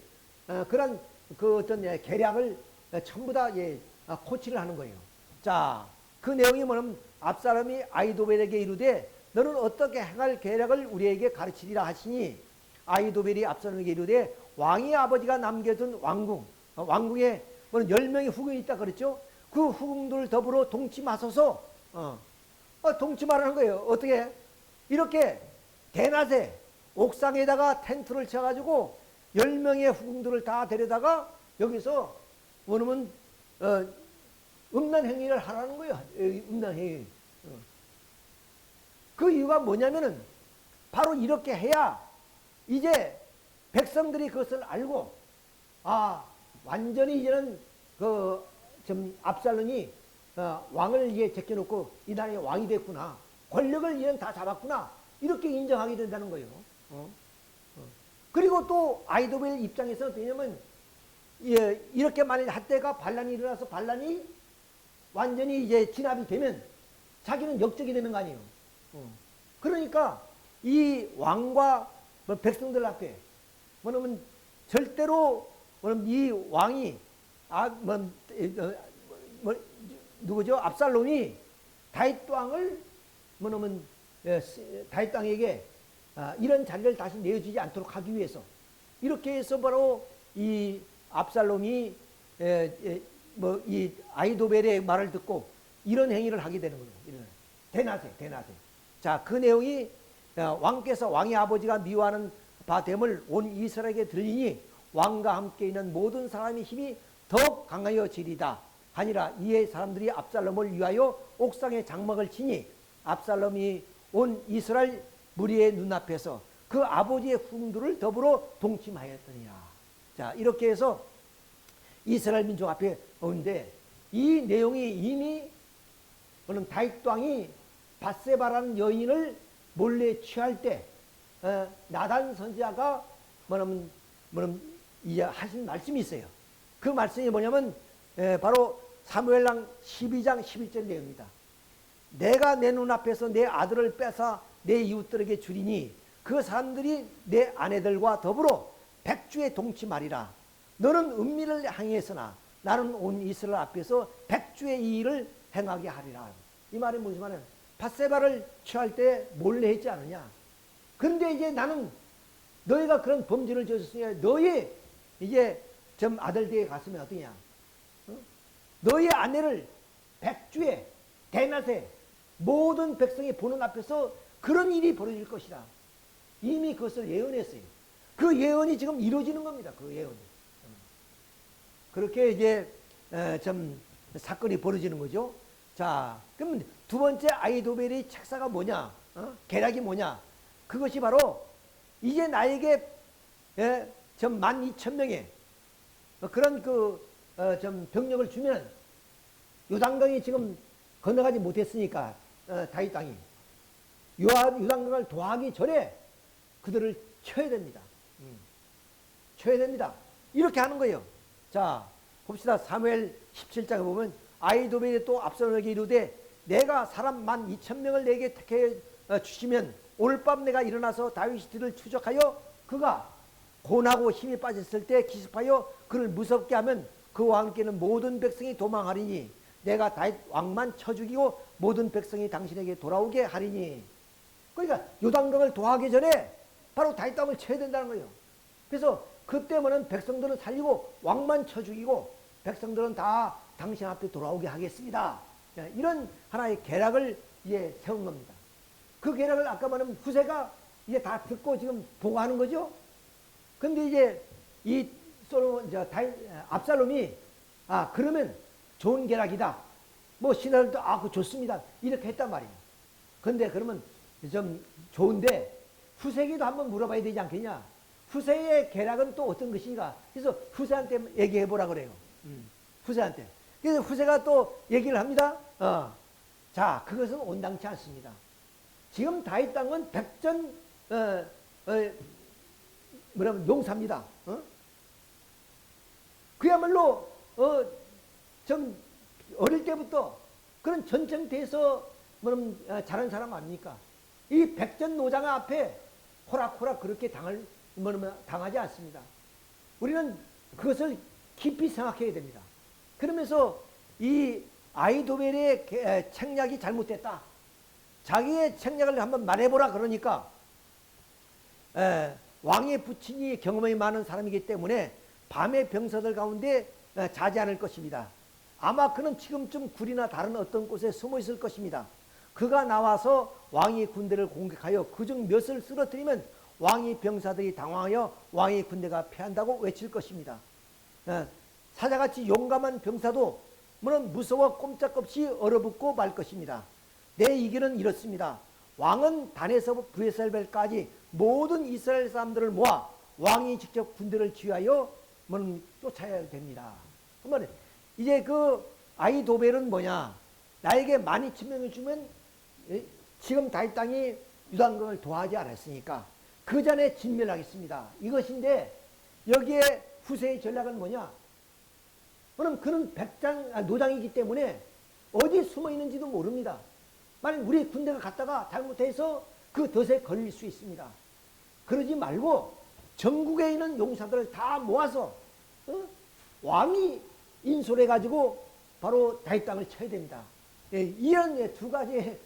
그런 어떤 계략을 전부 다 코치를 하는 거예요. 자, 그 내용이 뭐냐면 압살롬이 아히도멜에게 이르되 너는 어떻게 행할 계략을 우리에게 가르치리라 하시니, 아히도멜이 압살롬에게 이르되 왕의 아버지가 남겨둔 왕궁에 10명의 후궁이 있다 그랬죠. 그 후궁들 더불어 동침하소서. 동침하라는 거예요. 어떻게? 이렇게 대낮에 옥상에다가 텐트를 쳐가지고 10명의 후궁들을 다 데려다가 여기서 뭐냐면 음란 행위를 하라는 거예요. 음란 행위. 그 이유가 뭐냐면은 바로 이렇게 해야 이제 백성들이 그것을 알고 완전히 이제는 압살롬이 왕을 이제 제껴놓고 이 나라의 왕이 됐구나, 권력을 이제는 다 잡았구나, 이렇게 인정하게 된다는 거예요. 그리고 또 아히도멜 입장에서 왜냐면 이렇게 만일 핫대가 반란이 일어나서 반란이 완전히 이제 진압이 되면 자기는 역적이 되는 거 아니에요. 그러니까 이 왕과 백성들 앞에 뭐냐면 절대로 이 왕이 누구죠? 압살롬이 다윗 왕을 뭐냐면 다윗 왕에게 이런 자리를 다시 내어주지 않도록 하기 위해서 이렇게 해서 바로 이 압살롬이 뭐 이 아이도벨의 말을 듣고 이런 행위를 하게 되는 거예요. 이런 대낮에. 자, 그 내용이 왕께서 왕의 아버지가 미워하는 바 됨을 온 이스라엘에게 들리니 왕과 함께 있는 모든 사람의 힘이 더욱 강하여지리다 하니라. 이에 사람들이 압살롬을 위하여 옥상에 장막을 치니 압살롬이 온 이스라엘 무리의 눈앞에서 그 아버지의 후궁들을 더불어 동침하였더니라. 자, 이렇게 해서 이스라엘 민족 앞에 오는데 이 내용이 이미 다윗 왕이 밧세바라는 여인을 몰래 취할 때 나단 선지자가 이제 하신 말씀이 있어요. 그 말씀이 뭐냐면 바로 사무엘상 12장 11절 내용입니다. 내가 내 눈앞에서 내 아들을 뺏어 내 이웃들에게 주리니 그 사람들이 내 아내들과 더불어 백주에 동침하리라. 너는 은밀을 행했으나 나는 온 이스라엘 앞에서 백주의 이 일을 행하게 하리라. 이 말이 무슨 말이냐? 밧세바를 취할 때 몰래 했지 않느냐. 그런데 이제 나는 너희가 그런 범죄를 저질렀으니 너희 이제 좀 아들들에게 갔으면 어떠냐? 너희 아내를 백주에 대낮에 모든 백성이 보는 앞에서 그런 일이 벌어질 것이다. 이미 그것을 예언했어요. 그 예언이 지금 이루어지는 겁니다. 그 예언이. 그렇게 이제 좀 사건이 벌어지는 거죠. 자, 그러면 두 번째 아이도벨의 책사가 뭐냐? 계략이 뭐냐? 그것이 바로 이제 나에게 좀 12,000명의 그런 좀 병력을 주면 요단강이 지금 건너가지 못했으니까 다윗 땅이 요단강을 도하기 전에 그들을 쳐야 됩니다. 쳐야 됩니다. 이렇게 하는 거예요. 자, 봅시다. 사무엘 17장에 보면 아이도벨이 또 압살롬에게 이르되 내가 사람 12,000명을 내게 택해 주시면 오늘 밤 내가 일어나서 다윗이 뒤를 추적하여 그가 곤하고 힘이 빠졌을 때 기습하여 그를 무섭게 하면 그와 함께는 모든 백성이 도망하리니 내가 다윗 왕만 쳐 죽이고 모든 백성이 당신에게 돌아오게 하리니. 그러니까 요단강을 도하기 전에 바로 다윗 왕을 쳐야 된다는 거예요. 그래서 그때면은 백성들은 살리고 왕만 쳐 죽이고 백성들은 다 당신 앞에 돌아오게 하겠습니다. 이런 하나의 계략을 이제 세운 겁니다. 그 계략을 아까 말한 후세가 이제 다 듣고 지금 보고하는 거죠. 근데 이제 이 압살롬이 그러면 좋은 계략이다. 뭐 신하들도 그거 좋습니다. 이렇게 했단 말이에요. 근데 그러면 좀 좋은데 후세에게도 한번 물어봐야 되지 않겠냐. 후세의 계략은 또 어떤 것인가. 그래서 후세한테 얘기해 보라 그래요. 후세한테. 그래서 후세가 또 얘기를 합니다. 자, 그것은 온당치 않습니다. 지금 다윗 땅은 백전 용사입니다. 그야말로 좀 어릴 때부터 그런 전쟁터에서 자란 사람 아닙니까? 이 백전 노장 앞에 호락호락 그렇게 당하지 않습니다. 우리는 그것을 깊이 생각해야 됩니다. 그러면서 이 아이도벨의 책략이 잘못됐다. 자기의 책략을 한번 말해보라 그러니까 왕의 부친이 경험이 많은 사람이기 때문에 밤의 병사들 가운데 자지 않을 것입니다. 아마 그는 지금쯤 굴이나 다른 어떤 곳에 숨어 있을 것입니다. 그가 나와서 왕의 군대를 공격하여 그중 몇을 쓰러뜨리면 왕의 병사들이 당황하여 왕의 군대가 패한다고 외칠 것입니다. 사자같이 용감한 병사도 무서워 꼼짝없이 얼어붙고 말 것입니다. 내 이견은 이렇습니다. 왕은 단에서 브에셀벨까지 모든 이스라엘 사람들을 모아 왕이 직접 군대를 지휘하여 쫓아야 됩니다. 그러면 이제 그 아이도벨은 뭐냐? 나에게 12,000명을 주면 지금 다윗 땅이 유단강을 도하지 않았으니까 그 전에 진멸하겠습니다. 이것인데 여기에 후세의 전략은 뭐냐? 그럼 그는 노장이기 때문에 어디 숨어 있는지도 모릅니다. 만약 우리 군대가 갔다가 잘못해서 그 덫에 걸릴 수 있습니다. 그러지 말고 전국에 있는 용사들을 다 모아서 왕이 인솔해가지고 바로 다윗 땅을 쳐야 됩니다. 이런 두 가지의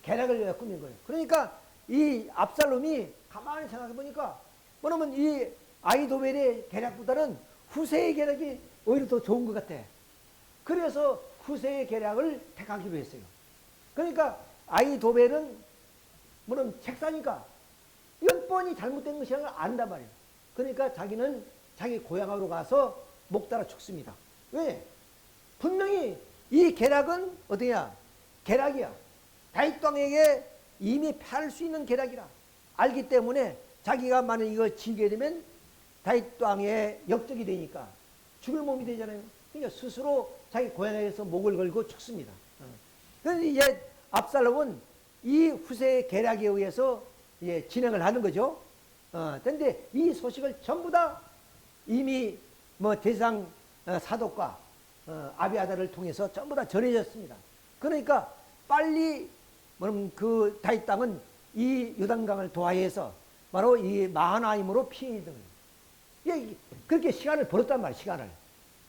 계략을 꾸민 거예요. 그러니까 이 압살롬이 가만히 생각해 보니까 뭐냐면 이 아이도벨의 계략보다는 후세의 계략이 오히려 더 좋은 것 같아. 그래서 후세의 계략을 택하기로 했어요. 그러니까 아히도벨은 물론 책사니까 연번이 잘못된 것이라는 걸 안단 말이에요. 그러니까 자기는 자기 고향으로 가서 목 따라 죽습니다. 왜? 분명히 이 계략은 어디냐? 계략이야. 다윗 왕에게 이미 패할 수 있는 계략이라 알기 때문에 자기가 만약 이걸 지게 되면 다윗 왕의 역적이 되니까 죽을 몸이 되잖아요. 그러니까 스스로 자기 고향에서 목을 걸고 죽습니다. 그런데 이제 압살롬은 이 후세의 계략에 의해서 이제 진행을 하는 거죠. 그런데 이 소식을 전부 다 이미 뭐 대상 사독과 아비아달을 통해서 전부 다 전해졌습니다. 그러니까 빨리 그 다윗 땅은 이 요단강을 도하해서 바로 이 마하나임으로 피해 든 거예요. 그렇게 시간을 벌었단 말이에요. 시간을.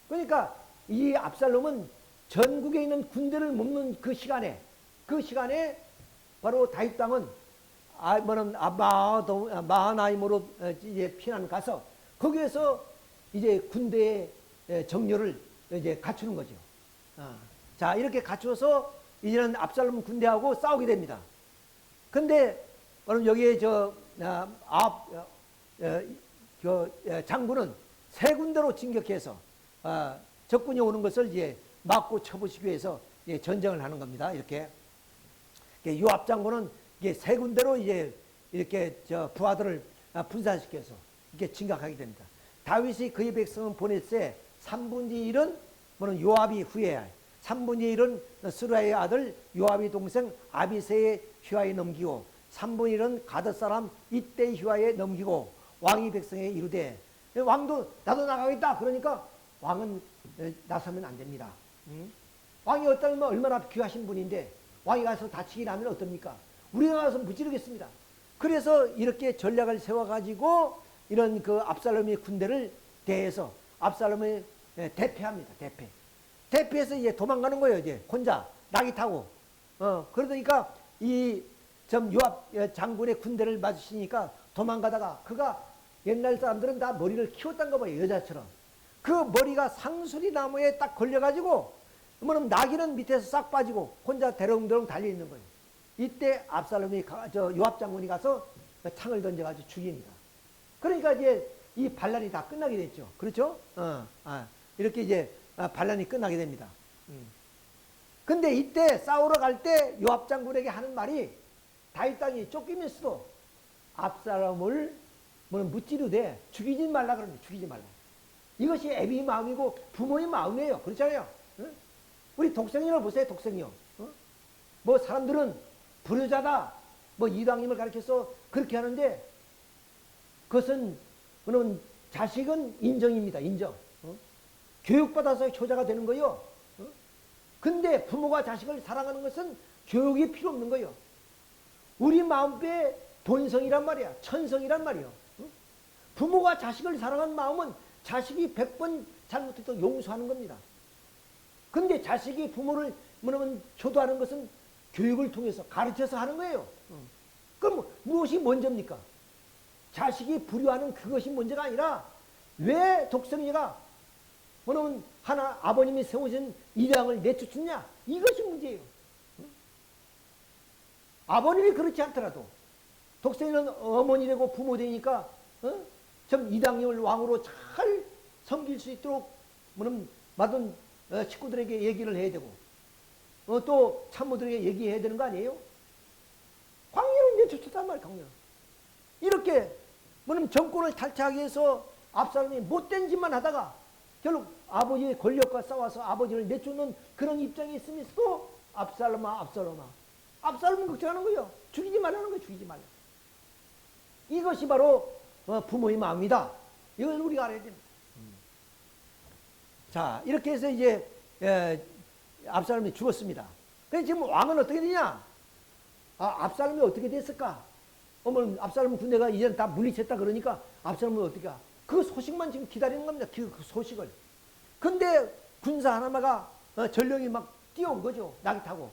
그러니까 이 압살롬은 전국에 있는 군대를 뽑는 그 시간에 바로 다윗 땅은 마하나임으로 이제 피난 가서 거기에서 이제 군대의 정렬을 이제 갖추는 거죠. 자, 이렇게 갖추어서 이제는 압살롬 군대하고 싸우게 됩니다. 근데 바로 여기에 장군은 세 군데로 진격해서 적군이 오는 것을 이제 막고 쳐부시기 위해서 전쟁을 하는 겁니다. 이렇게 요압 장군은 세 군데로 이제 이렇게 부하들을 분산시켜서 이렇게 진격하게 됩니다. 다윗이 그의 백성을 보냈을 3분의 1은 요압이 후회해야 할, 3분의 1은 스루야의 아들 요압의 동생 아비새의 휘하에 넘기고 3분의 1은 가드 사람 이때의 휘하에 넘기고 왕이 백성에 이르되 왕도 나도 나가겠다. 그러니까 왕은 나서면 안 됩니다. 왕이 어떠면 얼마나 귀하신 분인데 왕이 가서 다치게 나면 어떻습니까? 우리가 가서 무찌르겠습니다. 그래서 이렇게 전략을 세워가지고 이런 그 압살롬의 군대를 대해서 압살롬을 대패합니다. 대패해서 이제 도망가는 거예요. 이제 혼자 낙이 타고. 그러니까 이 요압 장군의 군대를 맞으시니까 도망가다가 그가 옛날 사람들은 다 머리를 키웠단 거 봐요. 여자처럼. 그 머리가 상수리 나무에 딱 걸려가지고 나귀는 밑에서 싹 빠지고 혼자 대롱대롱 달려있는 거예요. 이때 압살롬이 요압 장군이 가서 창을 던져가지고 죽입니다. 그러니까 이제 이 반란이 다 끝나게 됐죠. 그렇죠? 이렇게 이제 반란이 끝나게 됩니다. 근데 이때 싸우러 갈 때 요압 장군에게 하는 말이 다윗 땅이 쫓기면서도 압살롬을 무찌르되 죽이지 말라 그럽니다. 죽이지 말라. 이것이 애비의 마음이고 부모의 마음이에요. 그렇잖아요. 우리 독생녀를 보세요. 독생녀. 뭐 사람들은 불효자다. 뭐 이방님을 가르쳐서 그렇게 하는데 그것은 자식은 인정입니다. 인정. 교육받아서 효자가 되는 거요. 근데 부모가 자식을 사랑하는 것은 교육이 필요 없는 거요. 우리 마음에 본성이란 말이야. 천성이란 말이요. 부모가 자식을 사랑하는 마음은 자식이 100번 잘못해도 용서하는 겁니다. 근데 자식이 부모를 효도하는 것은 교육을 통해서 가르쳐서 하는 거예요. 그럼 무엇이 먼저입니까? 자식이 불효하는 그것이 먼저가 아니라 왜 독생녀가 하나 아버님이 세우신 이 땅을 내쫓느냐? 이것이 문제예요. 아버님이 그렇지 않더라도 독생녀는 어머니 되고 부모 되니까 좀 이방인을 왕으로 잘 섬길 수 있도록 받은 식구들에게 얘기를 해야 되고 또 참모들에게 얘기해야 되는 거 아니에요? 광야는 내쫓았단 말이에요. 광야. 이렇게 정권을 탈취하기 위해서 압살롬이 못된 짓만 하다가 결국 아버지의 권력과 싸워서 아버지를 내쫓는 그런 입장에 있으면서도 압살롬아 압살롬은 걱정하는 거예요. 죽이지 말라는 거예요. 죽이지 말라. 이것이 바로 부모의 마음이다. 이걸 우리가 알아야 됩니다. 자, 이렇게 해서 이제 압살롬이 죽었습니다. 그런데 지금 왕은 어떻게 되냐? 압살롬이 어떻게 됐을까? 압살롬 군대가 이제 다 물리쳤다 그러니까 압살롬은 어떻게 하? 그 소식만 지금 기다리는 겁니다. 그 소식을. 근데 군사 하나마가 전령이 막 뛰어온 거죠. 낙이 타고.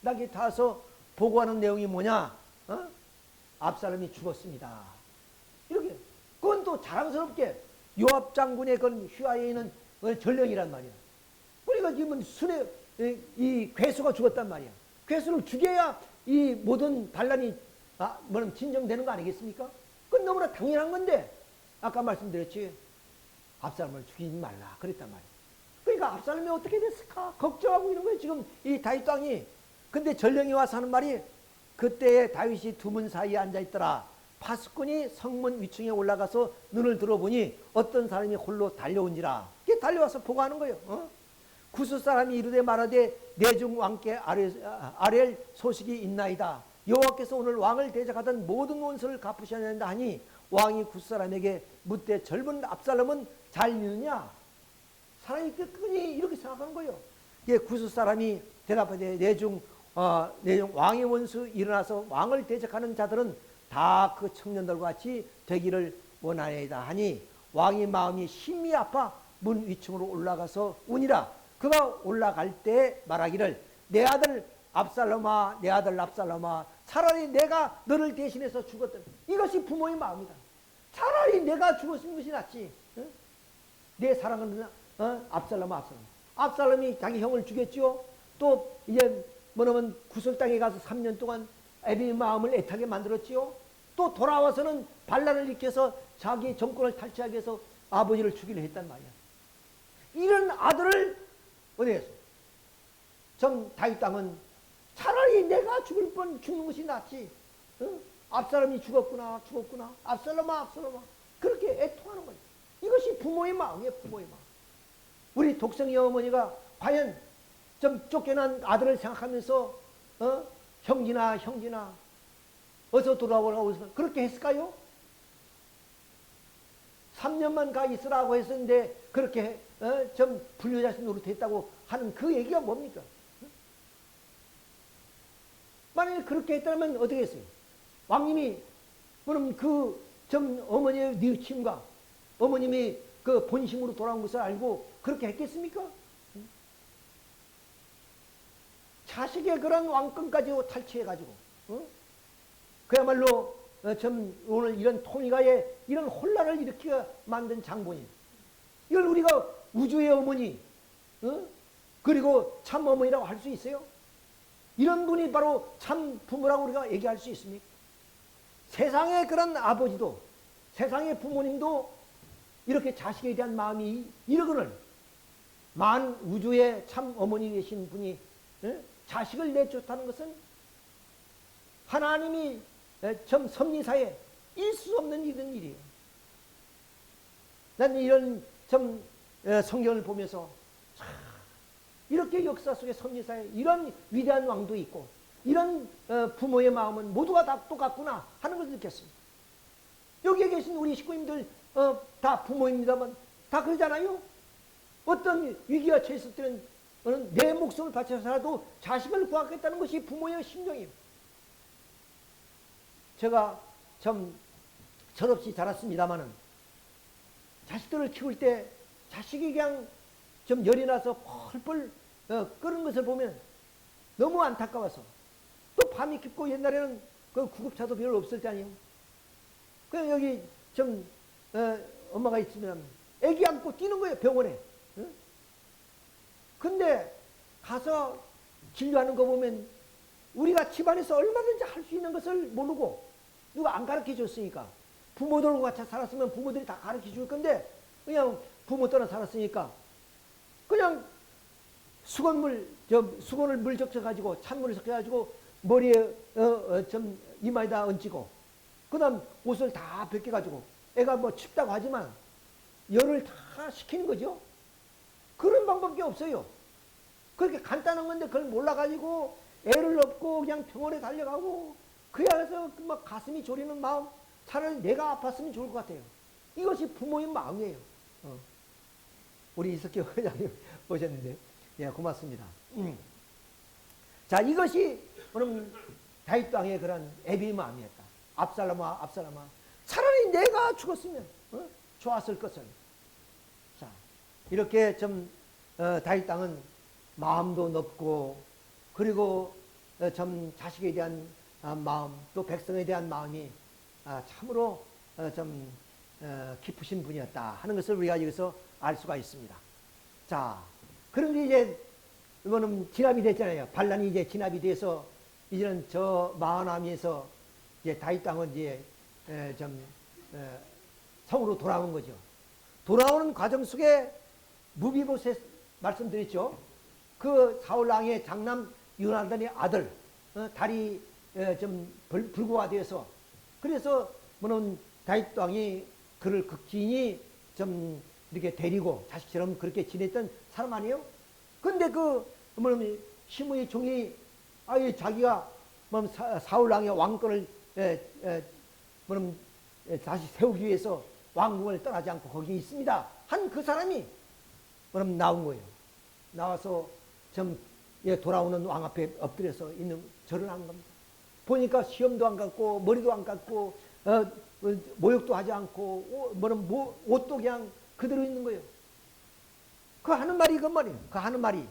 낙이 타서 보고하는 내용이 뭐냐? 압살롬이 죽었습니다. 이렇게. 그건 또 자랑스럽게 요압 장군의 그 휘하에 있는 전령이란 말이야. 그러니까 지금 순에 이 괴수가 죽었단 말이야. 괴수를 죽여야 이 모든 반란이 뭐는 진정되는 거 아니겠습니까? 그건 너무나 당연한 건데 아까 말씀드렸지 압살롬을 죽이지 말라 그랬단 말이야. 그러니까 압살롬이 어떻게 됐을까 걱정하고 이런 거예요. 지금 이 다윗 왕이. 근데 전령이 와서 하는 말이 그때에 다윗이 두 문 사이에 앉아있더라. 파수꾼이 성문 위층에 올라가서 눈을 들어보니 어떤 사람이 홀로 달려온지라. 이게 달려와서 보고하는 거예요. 구스 사람이 이르되 말하되 내 중 왕께 아랠 소식이 있나이다. 여호와께서 오늘 왕을 대적하던 모든 원수를 갚으셔야 한다 하니 왕이 구스 사람에게 묻되 젊은 압살롬은 잘 믿느냐? 사람이 끝까지 이렇게 생각하는 거예요. 예, 구스 사람이 대답하되 내 중 왕의 원수 일어나서 왕을 대적하는 자들은 다 그 청년들과 같이 되기를 원하나이다 하니 왕의 마음이 심히 아파 문 위층으로 올라가서 우니라. 그가 올라갈 때 말하기를 내 아들 압살롬아 내 아들 압살롬아 차라리 내가 너를 대신해서 죽었던 이것이 부모의 마음이다. 차라리 내가 죽었으면 것이 낫지. 내 사랑하는 압살롬아 압살롬이 자기 형을 죽였죠. 또 이제 뭐냐면 구설 땅에 가서 3년 동안 애비의 마음을 애타게 만들었지요. 또 돌아와서는 반란을 일으켜서 자기 정권을 탈취하기 위해서 아버지를 죽이려 했단 말이야. 이런 아들을 어디에서 전 다윗 땅은 차라리 내가 죽을 뻔 죽는 것이 낫지. 압살롬이 죽었구나 압살롬아 그렇게 애통하는 거예요. 이것이 부모의 마음이에요. 부모의 마음. 우리 독생이 어머니가 과연 좀 쫓겨난 아들을 생각하면서 형진아 어서 돌아오라고 해서 그렇게 했을까요? 3년만 가 있으라고 했었는데 그렇게 좀 불효자식 노릇했다고 하는 그 얘기가 뭡니까? 만약에 그렇게 했다면 어떻게 했어요? 왕님이 그럼 그 좀 어머니의 뉘우침과 어머님이 그 본심으로 돌아온 것을 알고 그렇게 했겠습니까? 자식의 그런 왕권까지 탈취해가지고 그야말로 좀 오늘 이런 통일가에 이런 혼란을 일으켜 만든 장본인 이걸 우리가 우주의 어머니 그리고 참 어머니라고 할 수 있어요? 이런 분이 바로 참 부모라고 우리가 얘기할 수 있습니까? 세상의 그런 아버지도 세상의 부모님도 이렇게 자식에 대한 마음이 이러거늘 만 우주의 참 어머니 되신 분이 자식을 내쫓다는 것은 하나님이 좀 섭리사에 있을 수 없는 이런 일이에요. 난 이런 좀 성경을 보면서 이렇게 역사 속의 섭리사에 이런 위대한 왕도 있고 이런 부모의 마음은 모두가 다 똑같구나 하는 것을 느꼈습니다. 여기에 계신 우리 식구님들 다 부모입니다만 다 그러잖아요. 어떤 위기가 처했을 때는 내 목숨을 바쳐서라도 자식을 구하겠다는 것이 부모의 심정이에요. 제가 참 철없이 자랐습니다마는 자식들을 키울 때 자식이 그냥 좀 열이 나서 펄펄 끓는 것을 보면 너무 안타까워서 또 밤이 깊고 옛날에는 그 구급차도 별로 없을 때 아니에요. 그냥 여기 좀 엄마가 있으면 애기 안고 뛰는 거예요 병원에. 근데 가서 진료하는 거 보면 우리가 집안에서 얼마든지 할 수 있는 것을 모르고 누가 안 가르쳐 줬으니까 부모들과 같이 살았으면 부모들이 다 가르쳐 줄 건데 그냥 부모 따라 살았으니까 그냥 수건을 물 적셔가지고 찬물을 섞어가지고 머리에 좀 이마에다 얹히고 그 다음 옷을 다 벗겨가지고 애가 뭐 춥다고 하지만 열을 다 식히는 거죠. 그런 방법이 없어요. 그렇게 간단한 건데 그걸 몰라가지고 애를 업고 그냥 병원에 달려가고 그래서 막 가슴이 졸이는 마음 차라리 내가 아팠으면 좋을 것 같아요. 이것이 부모의 마음이에요. 우리 이석기 회장님 오셨는데 예, 고맙습니다. 자, 이것이 그럼 다윗 왕의 그런 애비의 마음이었다. 압살롬아 차라리 내가 죽었으면 좋았을 것을. 자, 이렇게 좀 다윗 왕은 마음도 높고 그리고 좀 자식에 대한 마음 또 백성에 대한 마음이 참으로 좀 깊으신 분이었다 하는 것을 우리가 여기서 알 수가 있습니다. 자, 그런데 이제 이거는 진압이 됐잖아요. 반란이 이제 진압이 돼서 이제는 저 마하나임에서 이제 다윗 왕은 이제 좀 성으로 돌아오는 거죠. 돌아오는 과정 속에 무비보셋 말씀드렸죠. 그 사울 왕의 장남 요나단의 아들 다리 좀 불구화되어서 그래서 뭐는 다윗 왕이 그를 극진히 좀 이렇게 데리고 자식처럼 그렇게 지냈던 사람 아니에요? 근데 그 뭐냐면 시므의 종이 아예 자기가 뭐 사울 왕의 왕권을 뭐냐면 다시 세우기 위해서 왕궁을 떠나지 않고 거기 있습니다. 한 그 사람이 뭐냐면 나온 거예요. 나와서 좀 돌아오는 왕 앞에 엎드려서 있는 절을 한 겁니다. 보니까 시험도 안 갖고 머리도 안 갖고 모욕도 하지 않고 옷도 그냥 그대로 있는 거예요. 그 하는 말이 그 말이에요. 그 하는 말이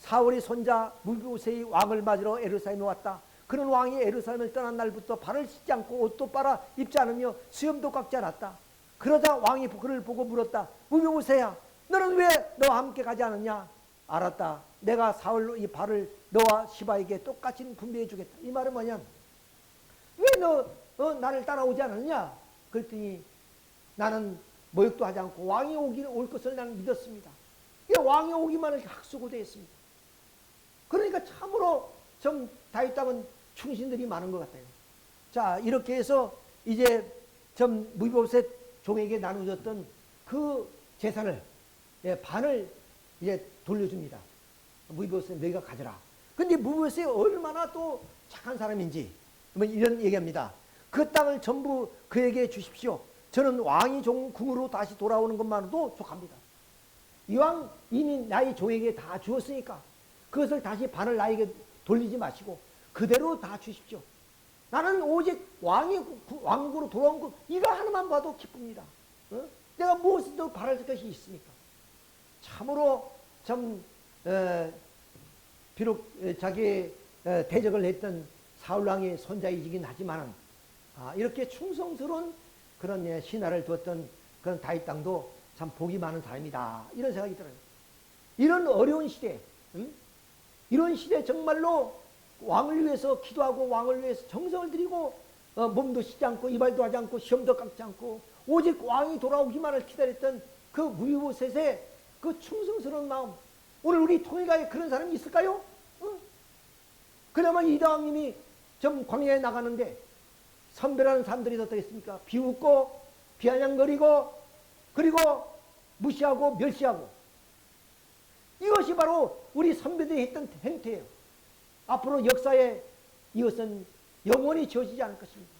사울의 손자 무비보셋이 왕을 맞으러 예루살렘에 왔다. 그런 왕이 예루살렘을 떠난 날부터 발을 씻지 않고 옷도 빨아 입지 않으며 수염도 깎지 않았다. 그러자 왕이 그를 보고 물었다. 무비보셋아, 너는 왜 너와 함께 가지 않았냐? 알았다. 내가 사울 이 발을 너와 시바에게 똑같이 분배해 주겠다. 이 말은 뭐냐? 왜 너 나를 따라오지 않았냐? 그랬더니 나는 모욕도 하지 않고 왕이 올 것을 나는 믿었습니다. 왕이 오기만을 학수고대 했습니다. 그러니까 참으로 좀 다윗 땅은 충신들이 많은 것 같아요. 자, 이렇게 해서 이제 좀 무비보셋 종에게 나누어졌던 그 재산을 반을 이제 돌려줍니다. 무비보셋 너희가 가져라. 근데 무비보셋이 얼마나 또 착한 사람인지 이런 얘기합니다. 그 땅을 전부 그에게 주십시오. 저는 왕이 궁으로 다시 돌아오는 것만으로도 족합니다. 이왕 이미 나의 종에게 다 주었으니까 그것을 다시 반을 나에게 돌리지 마시고 그대로 다 주십시오. 나는 오직 왕국으로 돌아온 것 이거 하나만 봐도 기쁩니다. 내가 무엇을 더 바랄 것이 있습니까? 참으로 참 비록 자기의 대적을 했던 사울왕의 손자이긴 하지만 이렇게 충성스러운 그런 신하를 두었던 그런 다윗 땅도 참 복이 많은 사람이다. 이런 생각이 들어요. 이런 어려운 시대, 이런 시대 정말로 왕을 위해서 기도하고 왕을 위해서 정성을 들이고 몸도 씻지 않고 이발도 하지 않고 시험도 깎지 않고 오직 왕이 돌아오기만을 기다렸던 그 무비보셋의 그 충성스러운 마음. 오늘 우리 통일가에 그런 사람이 있을까요? 그나마 이다왕님이 좀 광야에 나가는데 선배라는 사람들이 어떻겠습니까? 비웃고 비아냥거리고 그리고 무시하고 멸시하고 이것이 바로 우리 선배들이 했던 행태예요. 앞으로 역사에 이것은 영원히 지워지지 않을 것입니다.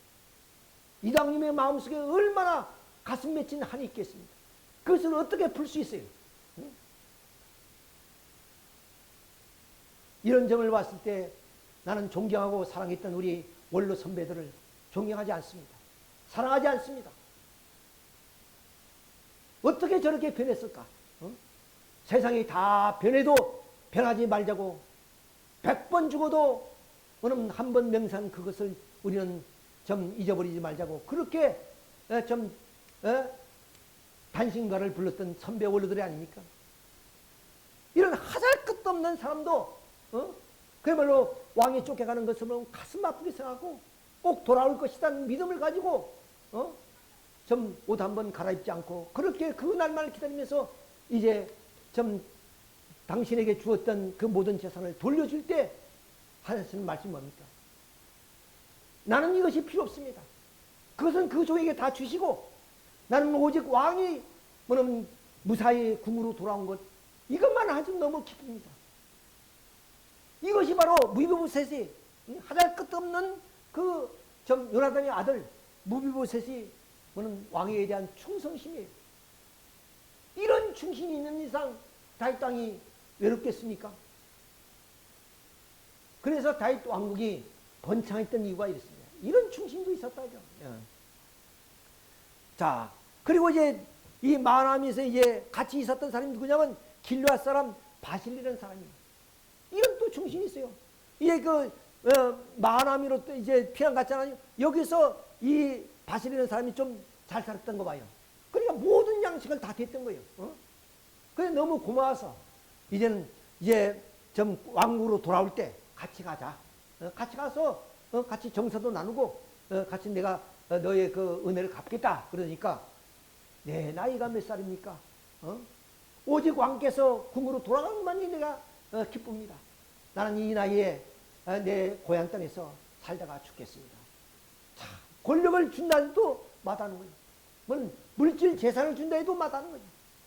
이다왕님의 마음속에 얼마나 가슴 맺힌 한이 있겠습니까? 그것을 어떻게 풀 수 있어요? 이런 점을 봤을 때 나는 존경하고 사랑했던 우리 원로 선배들을 존경하지 않습니다. 사랑하지 않습니다. 어떻게 저렇게 변했을까? 세상이 다 변해도 변하지 말자고 100번 죽어도 한 번 명상 그것을 우리는 좀 잊어버리지 말자고 그렇게 좀 단신가를 불렀던 선배 원로들이 아닙니까? 이런 하잘 끝도 없는 사람도 그야말로 왕이 쫓겨가는 것을 보면 가슴 아프게 생각하고 꼭 돌아올 것이라는 믿음을 가지고 좀 옷 한번 갈아입지 않고 그렇게 그 날만을 기다리면서 이제 좀 당신에게 주었던 그 모든 재산을 돌려줄 때 하시는 말씀이 뭡니까? 나는 이것이 필요 없습니다. 그것은 그 종에게 다 주시고 나는 오직 왕이 뭐냐면 무사히 궁으로 돌아온 것 이것만 아주 너무 기쁩니다. 이것이 바로 무비보셋이 하잘 끝 없는 그 좀 요나단의 아들 무비보셋이 뭐는 왕에 대한 충성심이에요. 이런 충신이 있는 이상 다윗 땅이 외롭겠습니까? 그래서 다윗 왕국이 번창했던 이유가 이렇습니다. 이런 충신도 있었다죠. 자, 그리고 이제 이 마하나임에서 이제 같이 있었던 사람이 누구냐면 길르앗 사람 바실이라는 사람이에요. 이런 또 충신이 있어요. 이제 마하나임으로 또 이제 피난 갔잖아요. 여기서 이 바실이라는 사람이 좀 잘 살았던 거 봐요. 그러니까 모든 양식을 다 됐던 거예요. 그래 너무 고마워서 이제는 이제 좀 왕국으로 돌아올 때 같이 가자. 같이 가서 같이 정서도 나누고 같이 내가 너의 그 은혜를 갚겠다. 그러니까 내 나이가 몇 살입니까? 오직 왕께서 궁으로 돌아가는 것만이 내가 기쁩니다. 나는 이 나이에 내 고향 땅에서 살다가 죽겠습니다. 자, 권력을 준다 해도 마다하는 거예요. 물질 재산을 준다 해도 마다하는 거예요.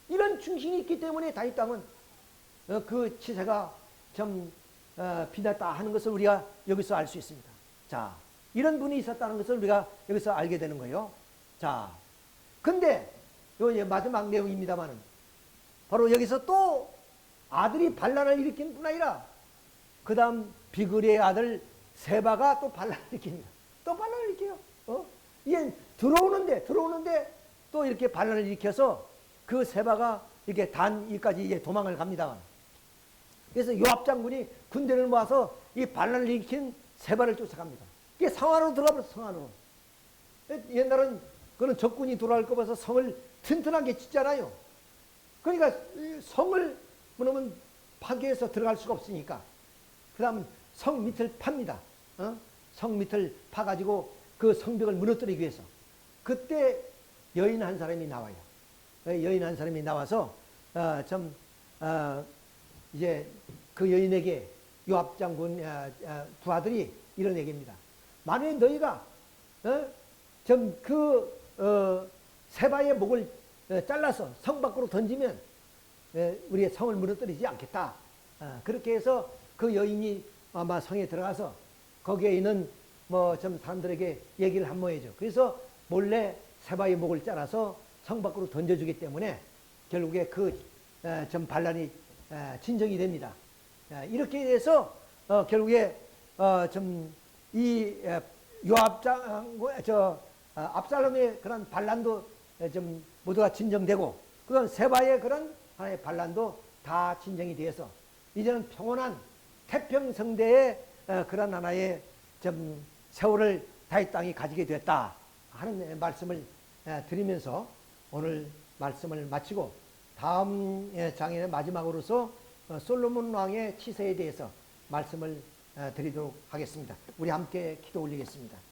이런 충신이 있기 때문에 다윗 왕은 그 치세가 좀 비났다 하는 것을 우리가 여기서 알 수 있습니다. 자, 이런 분이 있었다는 것을 우리가 여기서 알게 되는 거예요. 자, 근데 요 이제 마지막 내용입니다만은 바로 여기서 또 아들이 반란을 일으킨 뿐 아니라 그 다음 비그리의 아들 세바가 또 반란을 일으킵니다. 또 반란을 일으켜요. 이게 들어오는데 또 이렇게 반란을 일으켜서 그 세바가 이렇게 단위까지 이제 도망을 갑니다. 그래서 요압 장군이 군대를 모아서 이 반란을 일으킨 세바를 쫓아갑니다. 이게 성 안으로 들어가버렸어, 성 안으로. 옛날은 그런 적군이 돌아올 거 봐서 성을 튼튼하게 짓잖아요. 그러니까 성을 뭐냐면 파괴해서 들어갈 수가 없으니까. 그 다음은 성 밑을 팝니다. 성 밑을 파가지고 그 성벽을 무너뜨리기 위해서. 그때 여인 한 사람이 나와요. 여인 한 사람이 나와서 이제 그 여인에게 요압 장군 두 아들이 이런 얘기입니다. 만약에 너희가 세바의 목을 잘라서 성 밖으로 던지면 우리의 성을 무너뜨리지 않겠다. 그렇게 해서 그 여인이 아마 성에 들어가서 거기에 있는 뭐 좀 사람들에게 얘기를 한 모양이죠. 그래서 몰래 세바의 목을 잘라서 성 밖으로 던져주기 때문에 결국에 그 좀 반란이 진정이 됩니다. 이렇게 해서 결국에 좀 이 요압 장군 압살롬의 그런 반란도 좀 모두가 진정되고 그런 세바의 그런 하나의 반란도 다 진정이 되어서 이제는 평온한 태평성대의 그런 하나의 좀 세월을 다윗 땅이 가지게 됐다 하는 말씀을 드리면서 오늘 말씀을 마치고 다음 장의 마지막으로서 솔로몬 왕의 치세에 대해서 말씀을 드리도록 하겠습니다. 우리 함께 기도 올리겠습니다.